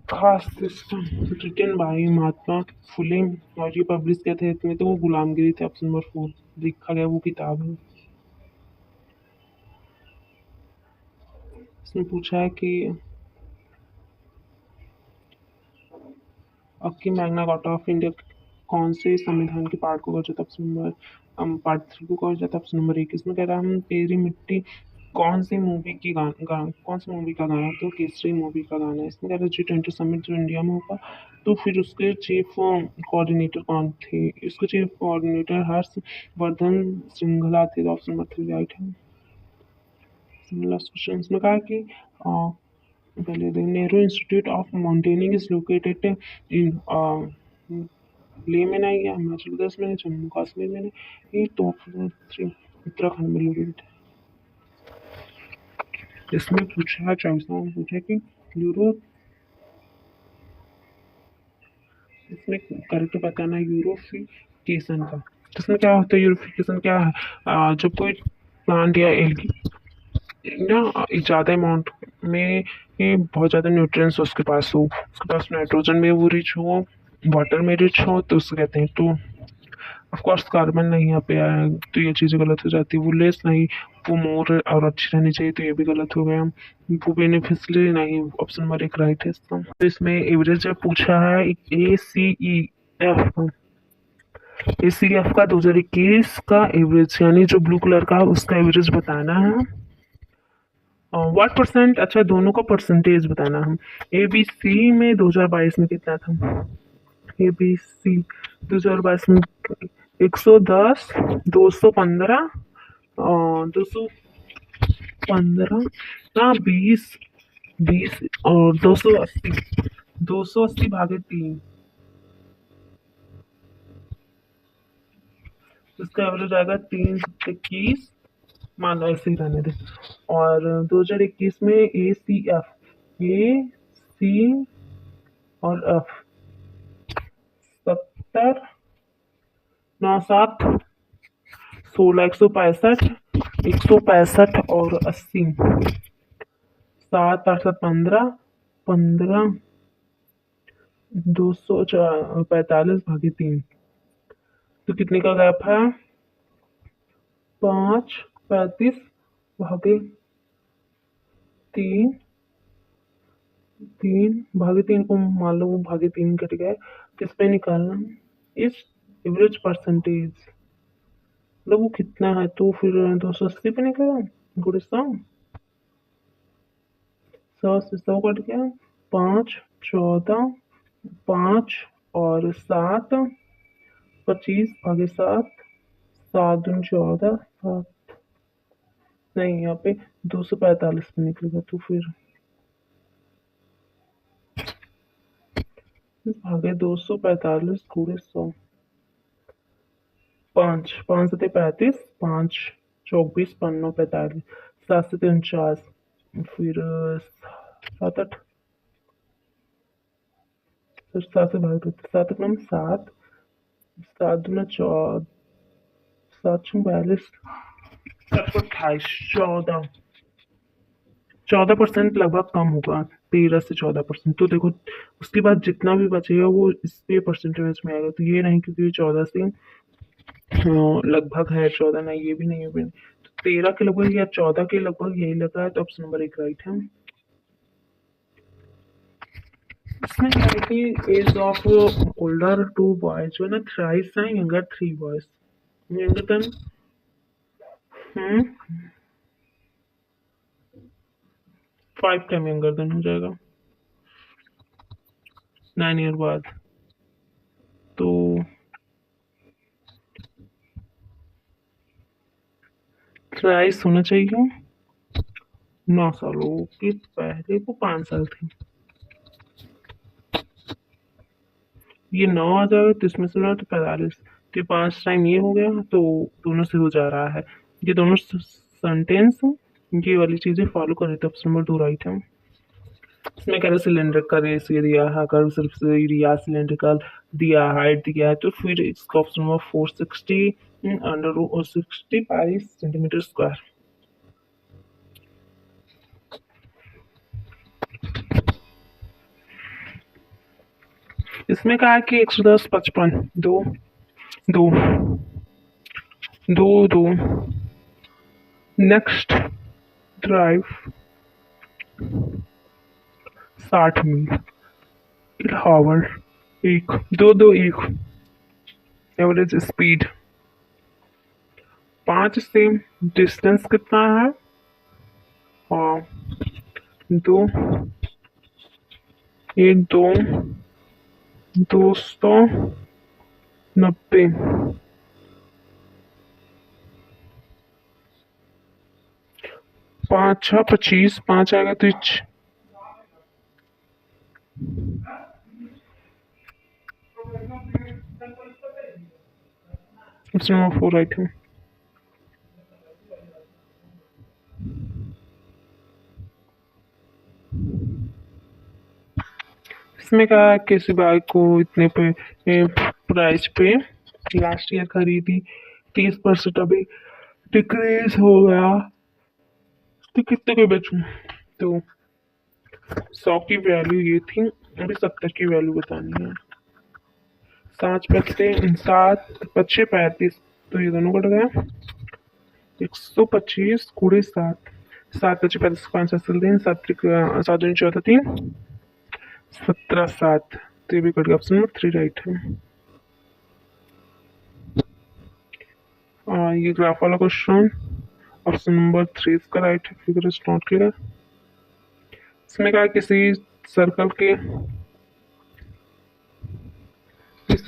caste system written by Mahatma Phule और ये पब्लिश किया था इसमें, तो वो गुलामगिरी थे। ऑप्शन नंबर 4 लिखा गया वो किताब है। इसमें पूछा है कि अब की मैग्ना कार्टा ऑफ इंडिया कौन से संविधान के पार्ट को कहा जाता है? ऑप्शन नंबर पार्ट 3 को कहा जाता है। ऑप्शन नंबर 1 इसमें कह रहा है हम तेरी मिट्टी कौन सी मूवी का गाना? तो केसरी मूवी का गाना है। इसमें कह रहा है G20 समिट जो इंडिया में होगा तो फिर उसके चीफ कोऑर्डिनेटर कौन थे? इसके चीफ कोऑर्डिनेटर हर्षवर्धन श्रृंगला थे। ऑप्शन नंबर 3 राइट है। लास्ट क्वेश्चन इसमें कहा कि पहले Nehru Institute of Mountaineering is located in Leh में नहीं है, हिमाचल प्रदेश में, जम्मू कश्मीर में नहीं, तो उत्तराखंड में लोकेटेड है। इसमें पूछा 24वां में पूछा कि यूरोप, इसमें करेक्ट बताना यूरोफिकेशन का। इसमें क्या होता है? यूरोफिकेशन क्या है? जब कोई प्लांट या एल्गी ना ज़्यादा अमाउंट में बहुत ज़्यादा न्यूट्रिएंट्स उसके पास नाइट्रोजन में वो रिच हो, वाटर में रिच हो, तो उसको कहते हैं। तो ऑफ कोर्स कार्बन नहीं यहाँ पे आया है, तो ये चीज़ें गलत हो जाती है। वो लेस नहीं, वो मोर और अच्छी रहनी चाहिए, तो ये भी गलत हो गया। वो बेनिफिशियरी नहीं, ऑप्शन नंबर एक राइट है इसका। तो इसमें एवरेज पूछा है ACEF का 2021 का एवरेज, यानी जो ब्लू कलर का उसका एवरेज बताना है। व्हाट परसेंट, अच्छा दोनों का परसेंटेज बताना हम। ABC में 2022 में कितना था? ABC 2022 में 110, 215, 215, हाँ 20, 20 और 280, 280 भागे 3, इसका एवरेज आएगा 321, मान लो ऐसे ही रहने दे। और 2021 में ACF, AC और F 70, 9 7, 16, 165, 165 और 80, 7 8 7 15, 15, 245 भागे 3, तो कितने का गैप है? 5, 35 भागे 3, 3/3 को मान लो वो भागे 3 कट गया, किस पे निकालना? इस एवरेज परसेंटेज, मतलब वो कितना है, तो फिर 280 पे निकलेगा, गुड़े 100, 100 से 100 कट गया, 5, 14, 5 और 7, 25 भागे 7, 7 दूनी 14, 7 नहीं, यहाँ पे 245 पे निकलेगा, तो फिर भागे 245 गुणे 100, 5, 5 सते 35, 5 24, 5 9 45, 7 सते 49, फिर 7 8, फिर 7 से भाग देते, 7 एक 7, 7 दूना 14, 7 छः 42, 7 को 28, 14% लगभग कम होगा, 13 से 14%। तो देखो उसके बाद जितना भी बचेगा वो इस पे परसेंटेज में आएगा, तो ये नहीं क्योंकि 14 से लगभग है, 14 नहीं, ये भी नहीं, ये भी नहीं, तो 13 के लगभग या 14 के लगभग यही लग रहा है, तो ऑप्शन नंबर एक राइट है। इसमें क्या है कि एज ऑफ ओल्डर 2 बॉयज जो है ना, थ्राइस है, younger 3 boys, younger than 5 time younger than हो जाएगा 9 ईयर बाद, तो थ्राइस होना चाहिए 9 सालों के पहले, वो 5 साल थी, ये 9 आ जाएगा, तो इसमें से तो 45, तो 5 टाइम ये हो गया, तो दोनों से हो जा रहा है, ये दोनों सेंटेंस ये वाली चीजें फॉलो करें, तो ऑप्शन नंबर 2 राइट है। इसमें कह रहे सिलेंडर का रेस ये दिया है, अगर सिर्फ एरिया सिलेंड्रिकल दिया, हाइट दिया है, तो फिर इसका ऑप्शन नंबर 460 अंडर 60 पाई सेंटीमीटर स्क्वायर। इसमें कहा कि 110, 55, 2 2 2 2, नेक्स्ट ड्राइव 60 मील, इलाहाबाद 1 2 2 1, एवरेज स्पीड 5 से डिस्टेंस कितना है? और 2 1 2 290, 5 6 25, 5 आएगा तो ऑप्शन नंबर 4 राइट है। इसमें कहा किसी बाइक को इतने पे प्राइस पे लास्ट ईयर खरीदी, 30% अभी डिक्रीज हो गया, तो कितने के बेचूं? तो 100 की वैल्यू ये थी, अभी 70 की वैल्यू बतानी है। सात पत्ते 7 × 5 = 35, तो ये दोनों कट गया। 125 × 7, 7 × 5 = 5 × 3, 7 × 14 3, 17 7, तो ये भी कट गया। ऑप्शन नंबर 3 राइट है। ये ग्राफ वाला क्वेश्चन ऑप्शन नंबर 3 इसका राइट है। Figure is not clear. इसमें कहा किसी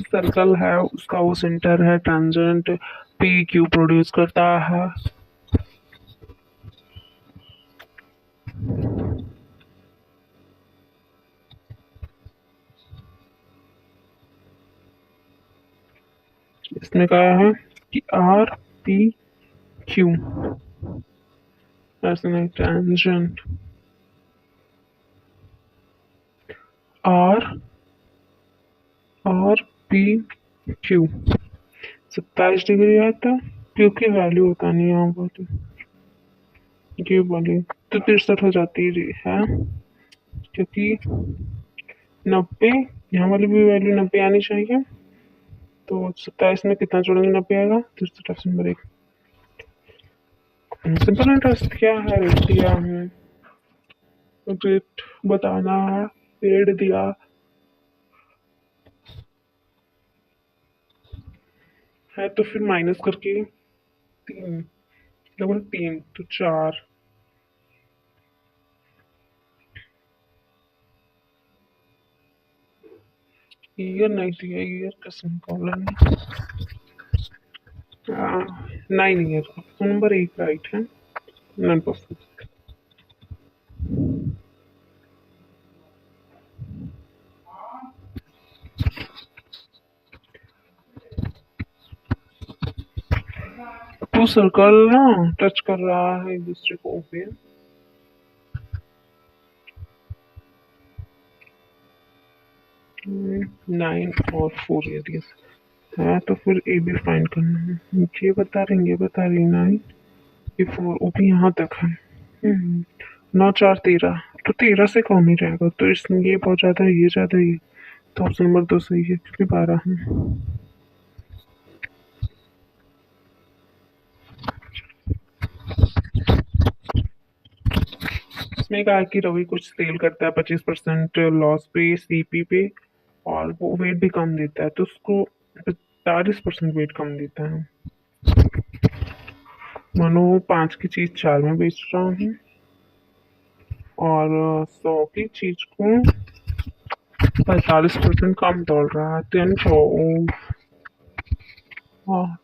सर्कल है, उसका वो सेंटर है, टेंजेंट पी क्यू प्रोड्यूस करता है। इसमें कहा है कि आर पी क्यू ऐसे नहीं, tangent R P Q 27 degree है, तो क्यू की वैल्यू होता नहीं यहाँ पर, ये वाली तो 63 हो जाती है, क्योंकि 90 यहाँ वाली भी वैल्यू 90 आनी चाहिए। तो 27 में कितना जोड़ेंगे, 90 आएगा। 63 ऑप्शन नंबर 1। सिंपल इंटरेस्ट क्या है, रेट दिया है, रेट बताना है, पेड़ दिया है, तो फिर माइनस करके 3 लगभग 3 तो 4, ईयर नहीं दिया, ईयर का column 9 year. Option number 1 right है। 9%। टू सर्कल ना टच कर रहा है एक दूसरे को पे, 9 और 4 एरियाज है, तो फिर ए भी फाइंड करना है। ये बता रही 9, ये 4, वो भी यहाँ तक है। 9 4 13, तो 13 से कम ही रहेगा, तो इसमें ये बहुत ज्यादा है, ये ज्यादा है, तो ऑप्शन नंबर 2 सही है, क्योंकि 12 है। इसमें कहा कि रवि कुछ सेल करता है 25% लॉस पे सीपी पे, और वो वेट भी कम देता है, तो उसको 45% वेट कम देता है। मानो 5 की चीज 4 में बेच रहा हूँ, और 100 की चीज को 45% कम तोड़ रहा है, तो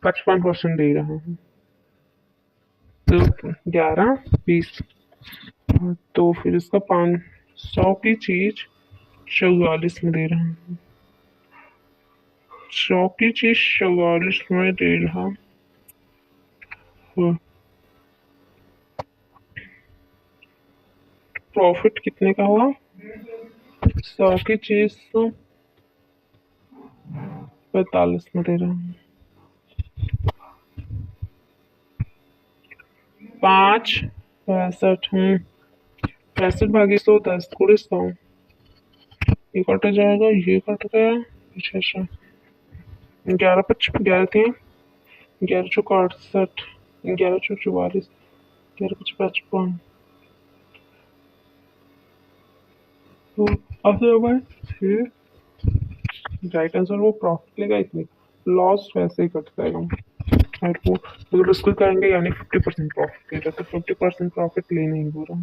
55% दे रहा हूँ, तो 11 20, तो फिर इसका 500 की चीज 44 में दे रहा हूँ, 100 की चीज 44 में दे रहा हूँ। प्रॉफिट कितने का हुआ, 100 की चीज 45 में दे रहा हूँ। 5 65, 65 भागी 100 10 × 100, ये कट जाएगा, ये कट गया, पीछे से 11 55 11 3, 11 चौक 68, 11 चौक 44, 11 5 55, तो राइट आंसर वो प्रॉफिट लेगा, इसमें लॉस वैसे ही कट जाएगा। और वो अगर उसको कहेंगे यानी 50% प्रॉफिट ले रहा, तो 50% प्रॉफिट ले नहीं हो रहा।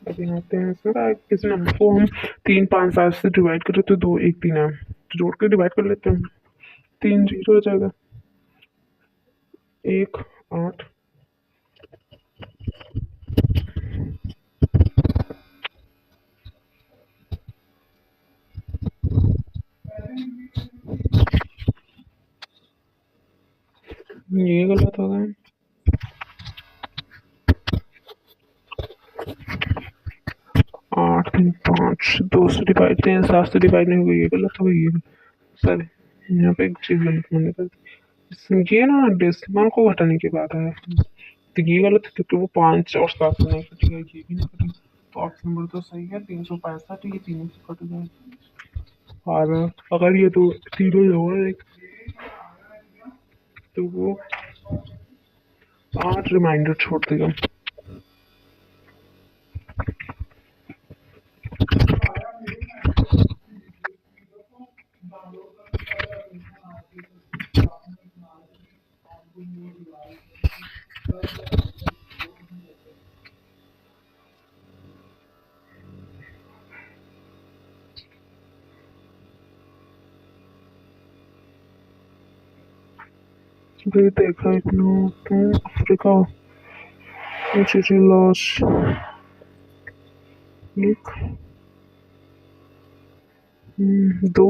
अब यहाँ पे इसमें किसी नंबर को हम 3 5 7 से डिवाइड करें तो 2 1 3 है, तो जोड़ के डिवाइड कर लेते हैं, 3 0 हो जाएगा, 1 8, ये गलत हो गया। 8 3 5, 2 से डिवाइड 3 7 से डिवाइड नहीं हुई, ये गलत हो गई। ये सर यहाँ पे एक चीज गलत मैंने कर दी, ये ना डेसिमल को घटाने के बाद है, तो ये गलत है, क्योंकि वो 5 और 7 से नहीं कटेगा, ये भी नहीं कटेगा। तो ऑप्शन नंबर तो सही है, 365, ये तीनों से कट जाए। और अगर ये तो तीनों जोड़ एक तो वो 8 रिमाइंडर छोड़ देगा। वे देखा इतना तो अफ्रीका लॉस एक दो।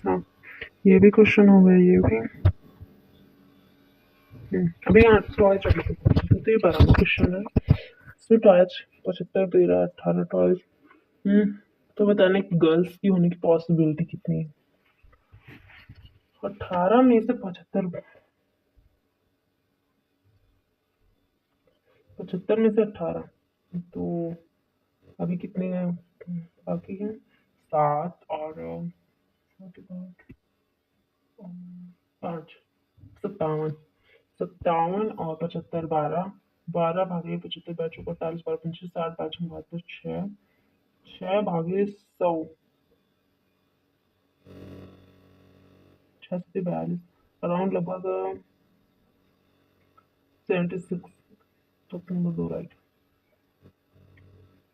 हाँ, ये भी क्वेश्चन हो गया, ये भी। अभी यहाँ टॉय चल रहे थे, तो ये बराबर क्वेश्चन है। इसमें टॉयज 75, 13, 18 टॉयज। तो बताना कि गर्ल्स की होने की पॉसिबिलिटी कितनी है। 18 में से 75, 75 में से 18, तो अभी कितने हैं बाकी हैं? 7 और 5, 57। 57 और 75, 12, 12 भागे 75, 45, 12, 25, 60, 5, 72, 6, 6 भागे 100, 6 से 42, अराउंड लगभग 76। तो तुम दो राइट।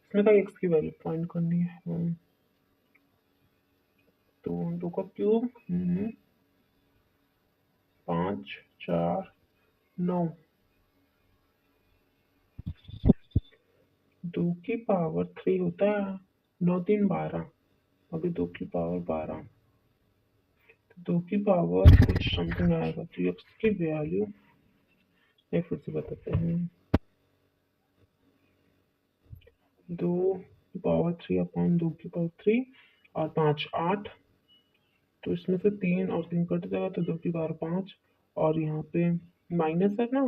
इसमें का एक्स की वैल्यू फाइंड करनी है। तो 2 का क्यूब 5, 4, 9, 2 की पावर 3 होता है, 9 3 12, अभी 2 की पावर 12, तो 2 की पावर कुछ समथिंग आएगा, तो एक्स की वैल्यू एक फिर से बताते हैं। 2 की पावर 3 अपॉन 2 की पावर 3 और 5 8, तो इसमें से 3 और 3 कट जाएगा, तो 2 की पावर 5, और यहाँ पे माइनस है ना,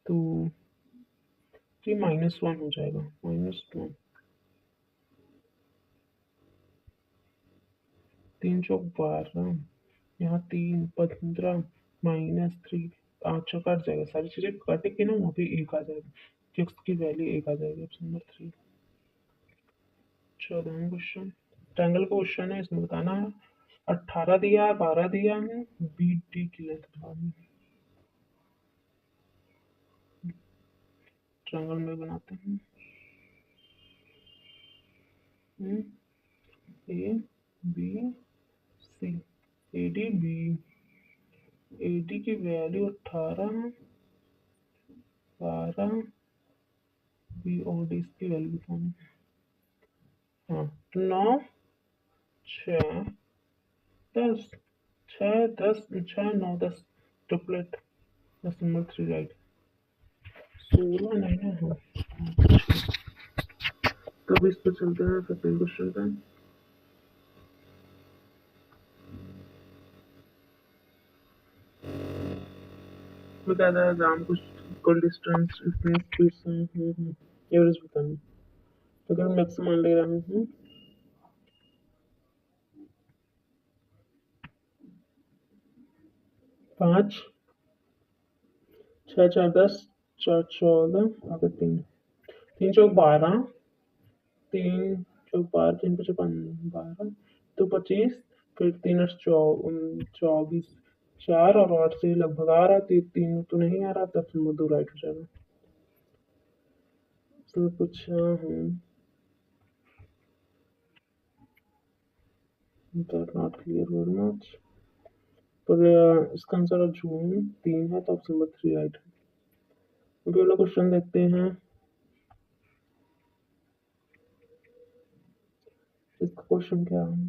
तो 3 -1 हो जाएगा, -1। 3 चौक 12, यहाँ 3 15 -3, अच्छा कट जाएगा, सारी चीजें कटेगी ना, वहाँ पे एक आ जाएगा, एक्स की वैल्यू एक आ जाएगी, ऑप्शन नंबर 3। 14वां क्वेश्चन ट्रायंगल का क्वेश्चन है, इसमें बताना है 18 दिया है, 12 दिया है, बी डी की लेंथ बतानी है। ट्रायंगल में बनाते हैं। A B C, A D B, A D की वैल्यू 18, 12, बी और डी की वैल्यू बतानी है। हाँ, 9, 6, 10, 6 10, 6 9 10, ट्रिपलेट, ऑप्शन नंबर 3 राइट। 16 नहीं है, हाँ। तो अब इस पर चलते हैं सेकंड क्वेश्चन पे। में क्या था, ग्राम कुछ इक्वल डिस्टेंस एवरेज बतानी। तो अगर मैक्सिमम ले रहा हूँ 5, 6 4 10, 4 14, आगे 3, 3 चौक 12, 3 चौक 12, 3 5 12, तो 25, फिर 3 8 24, 4 और 8 से लगभग आ रहा, 3 तो नहीं आ रहा, तो फिर दो राइट हो जाएगा। तो पूछा हूँ, नॉट क्लियर वेरी मच, पर इसका आंसर जून 3 है, तो ऑप्शन नंबर 3 राइट है। अभी वाला क्वेश्चन देखते हैं। इसका क्वेश्चन क्या है,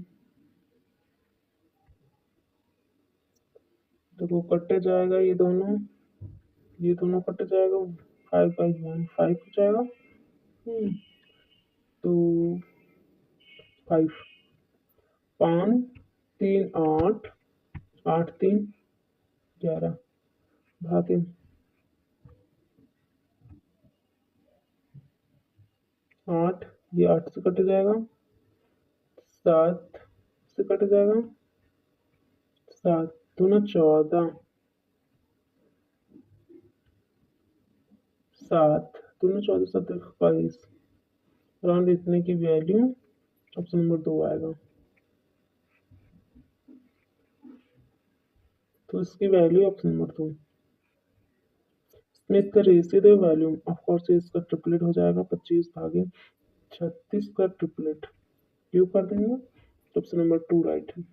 देखो कटे जाएगा, ये दोनों कट जाएगा, 5/1 5 हो जाएगा। तो 5, 5 3 8, 8 3 11 भागे 8, ये 8 से कट जाएगा, 7 से कट जाएगा, 7 दूना 14, 7 दूना 14 7 22, अराउंड इतने की वैल्यू ऑप्शन नंबर 2 आएगा। तो इसकी वैल्यू ऑप्शन नंबर 2। इसमें इसका ratio they value, of course इसका ट्रिपलेट हो जाएगा 25 भागे 36 का ट्रिपलेट क्यों कर देंगे, तो ऑप्शन नंबर 2 राइट है।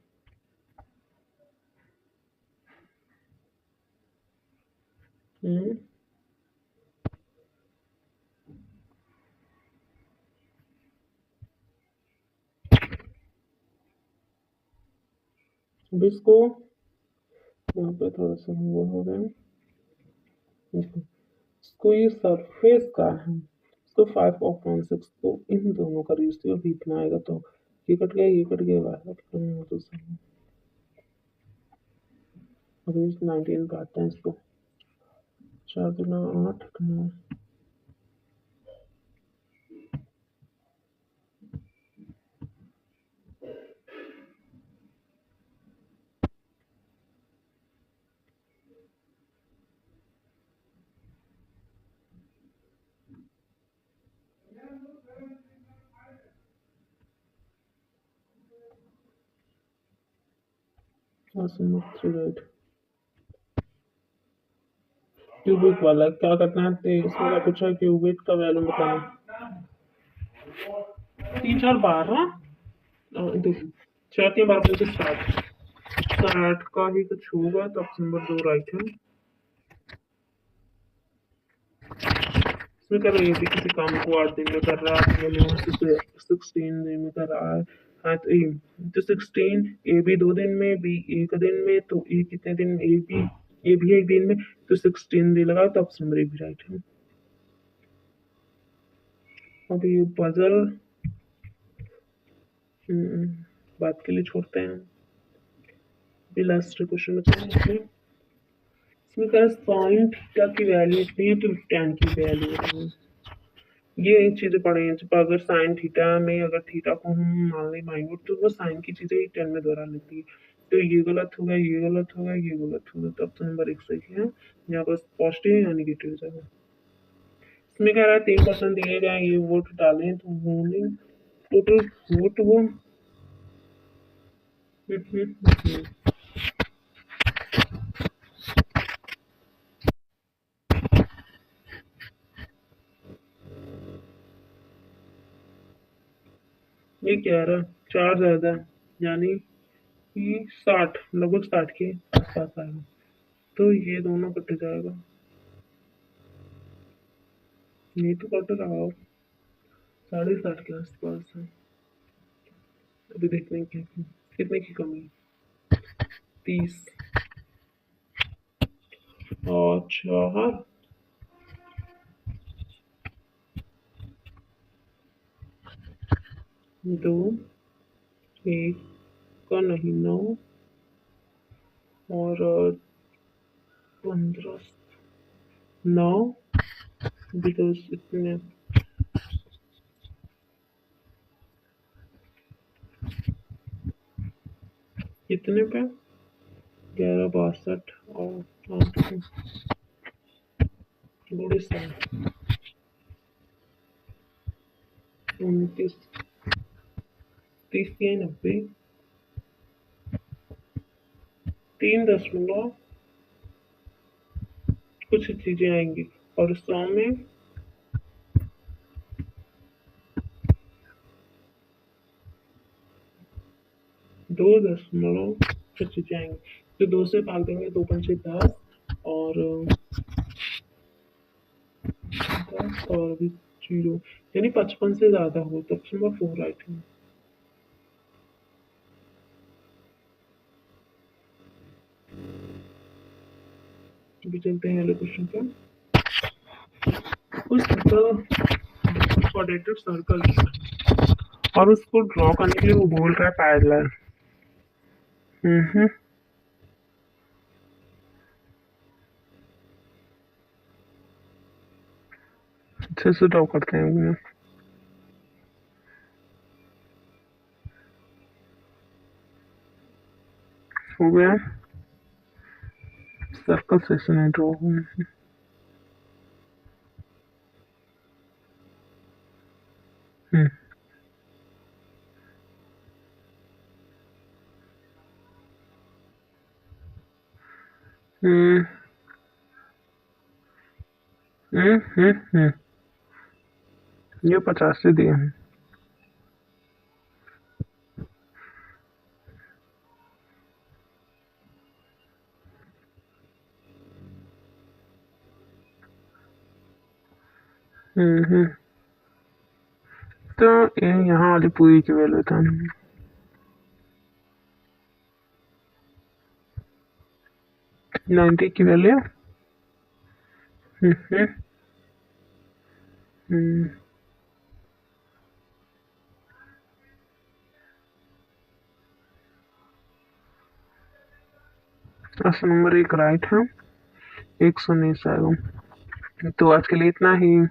अब इसको यहाँ पे थोड़ा सा वो हो गया, इसको ये सरफेस का है, इसको 5/6, तो इन दोनों का रेशियो भी इतना आएगा, तो ये कट गया, ये कट गया, तो सही। अभी 19 काटते हैं इसको, 4 दूना 8 9, राइट। क्यूबिक वाला क्या करना है, तो इसमें क्या पूछा है, क्यूबिक का वैल्यू बताना, 3 4 12 देखो 4 3 12 60, 60 का ही कुछ होगा, तो ऑप्शन नंबर 2 राइट है। इसमें कर रही है किसी काम को 8 दिन में कर रहा है, 16 दिन में कर रहा है, हाँ तो 16 ए भी 2 दिन में, बी 1 दिन में, तो ए कितने दिन, ए भी 1 दिन में, तो 16 दिन लगा, तो ऑप्शन नंबर 1 भी राइट है। अब ये पजल बात के लिए छोड़ते हैं, अभी लास्ट क्वेश्चन बचा है इसमें। इसमें कह साइन थीटा की वैल्यू इतनी है, तो tan की वैल्यू है, ये चीजें पढ़े हैं। जब अगर साइन थीटा में अगर थीटा को हम मान लें माइन्यूट, तो वो साइन की चीजें ही 10 में दोहरा लेती है, तो ये गलत होगा, ये गलत होगा, ये गलत होगा, तो ऑप्शन नंबर 1 सही है। यहाँ पर पॉजिटिव या नेगेटिव हो जाएगा। इसमें कह रहा है 3% दिए गए, ये वोट डालें तो टोटल वोट वो ये कह रहा 4 ज्यादा, यानी कि 60, लगभग 60 के आसपास आएगा, तो ये दोनों कट जाएगा, ये तो कट रहा हो 60.5 के आसपास है। अभी देखने की कितने की कमी, 30 और 4 2 1 का नहीं 9 और 15 9 बिकॉज इतने कितने पे 11 62 और 29 30 90 3 कुछ चीजें आएंगी, और 100 में 2 कुछ चीजें आएंगी, तो 2 से भाग देंगे, 2 पंचे 10 और 10 और अभी 0, यानी 55 से ज्यादा हो, तो ऑप्शन नंबर 4 राइट है। अभी चलते हैं अगले क्वेश्चन पे। उस क्वाड्रेटिक सर्कल और उसको ड्रॉ करने के लिए वो बोल रहा है पैरेलल। अच्छे से ड्रॉ करते हैं। हो गया। सर्कल सेक्शन है ड्रॉ। हम्म हम्म हम्म। ये 50 से दिए हैं। हम्म। तो ये यहाँ वाली पूरी की वैल्यू था 90 की वैल्यू। हम्म हम्म। ऑप्शन नंबर 1 राइट है। 119 आएगा। तो आज के लिए इतना ही।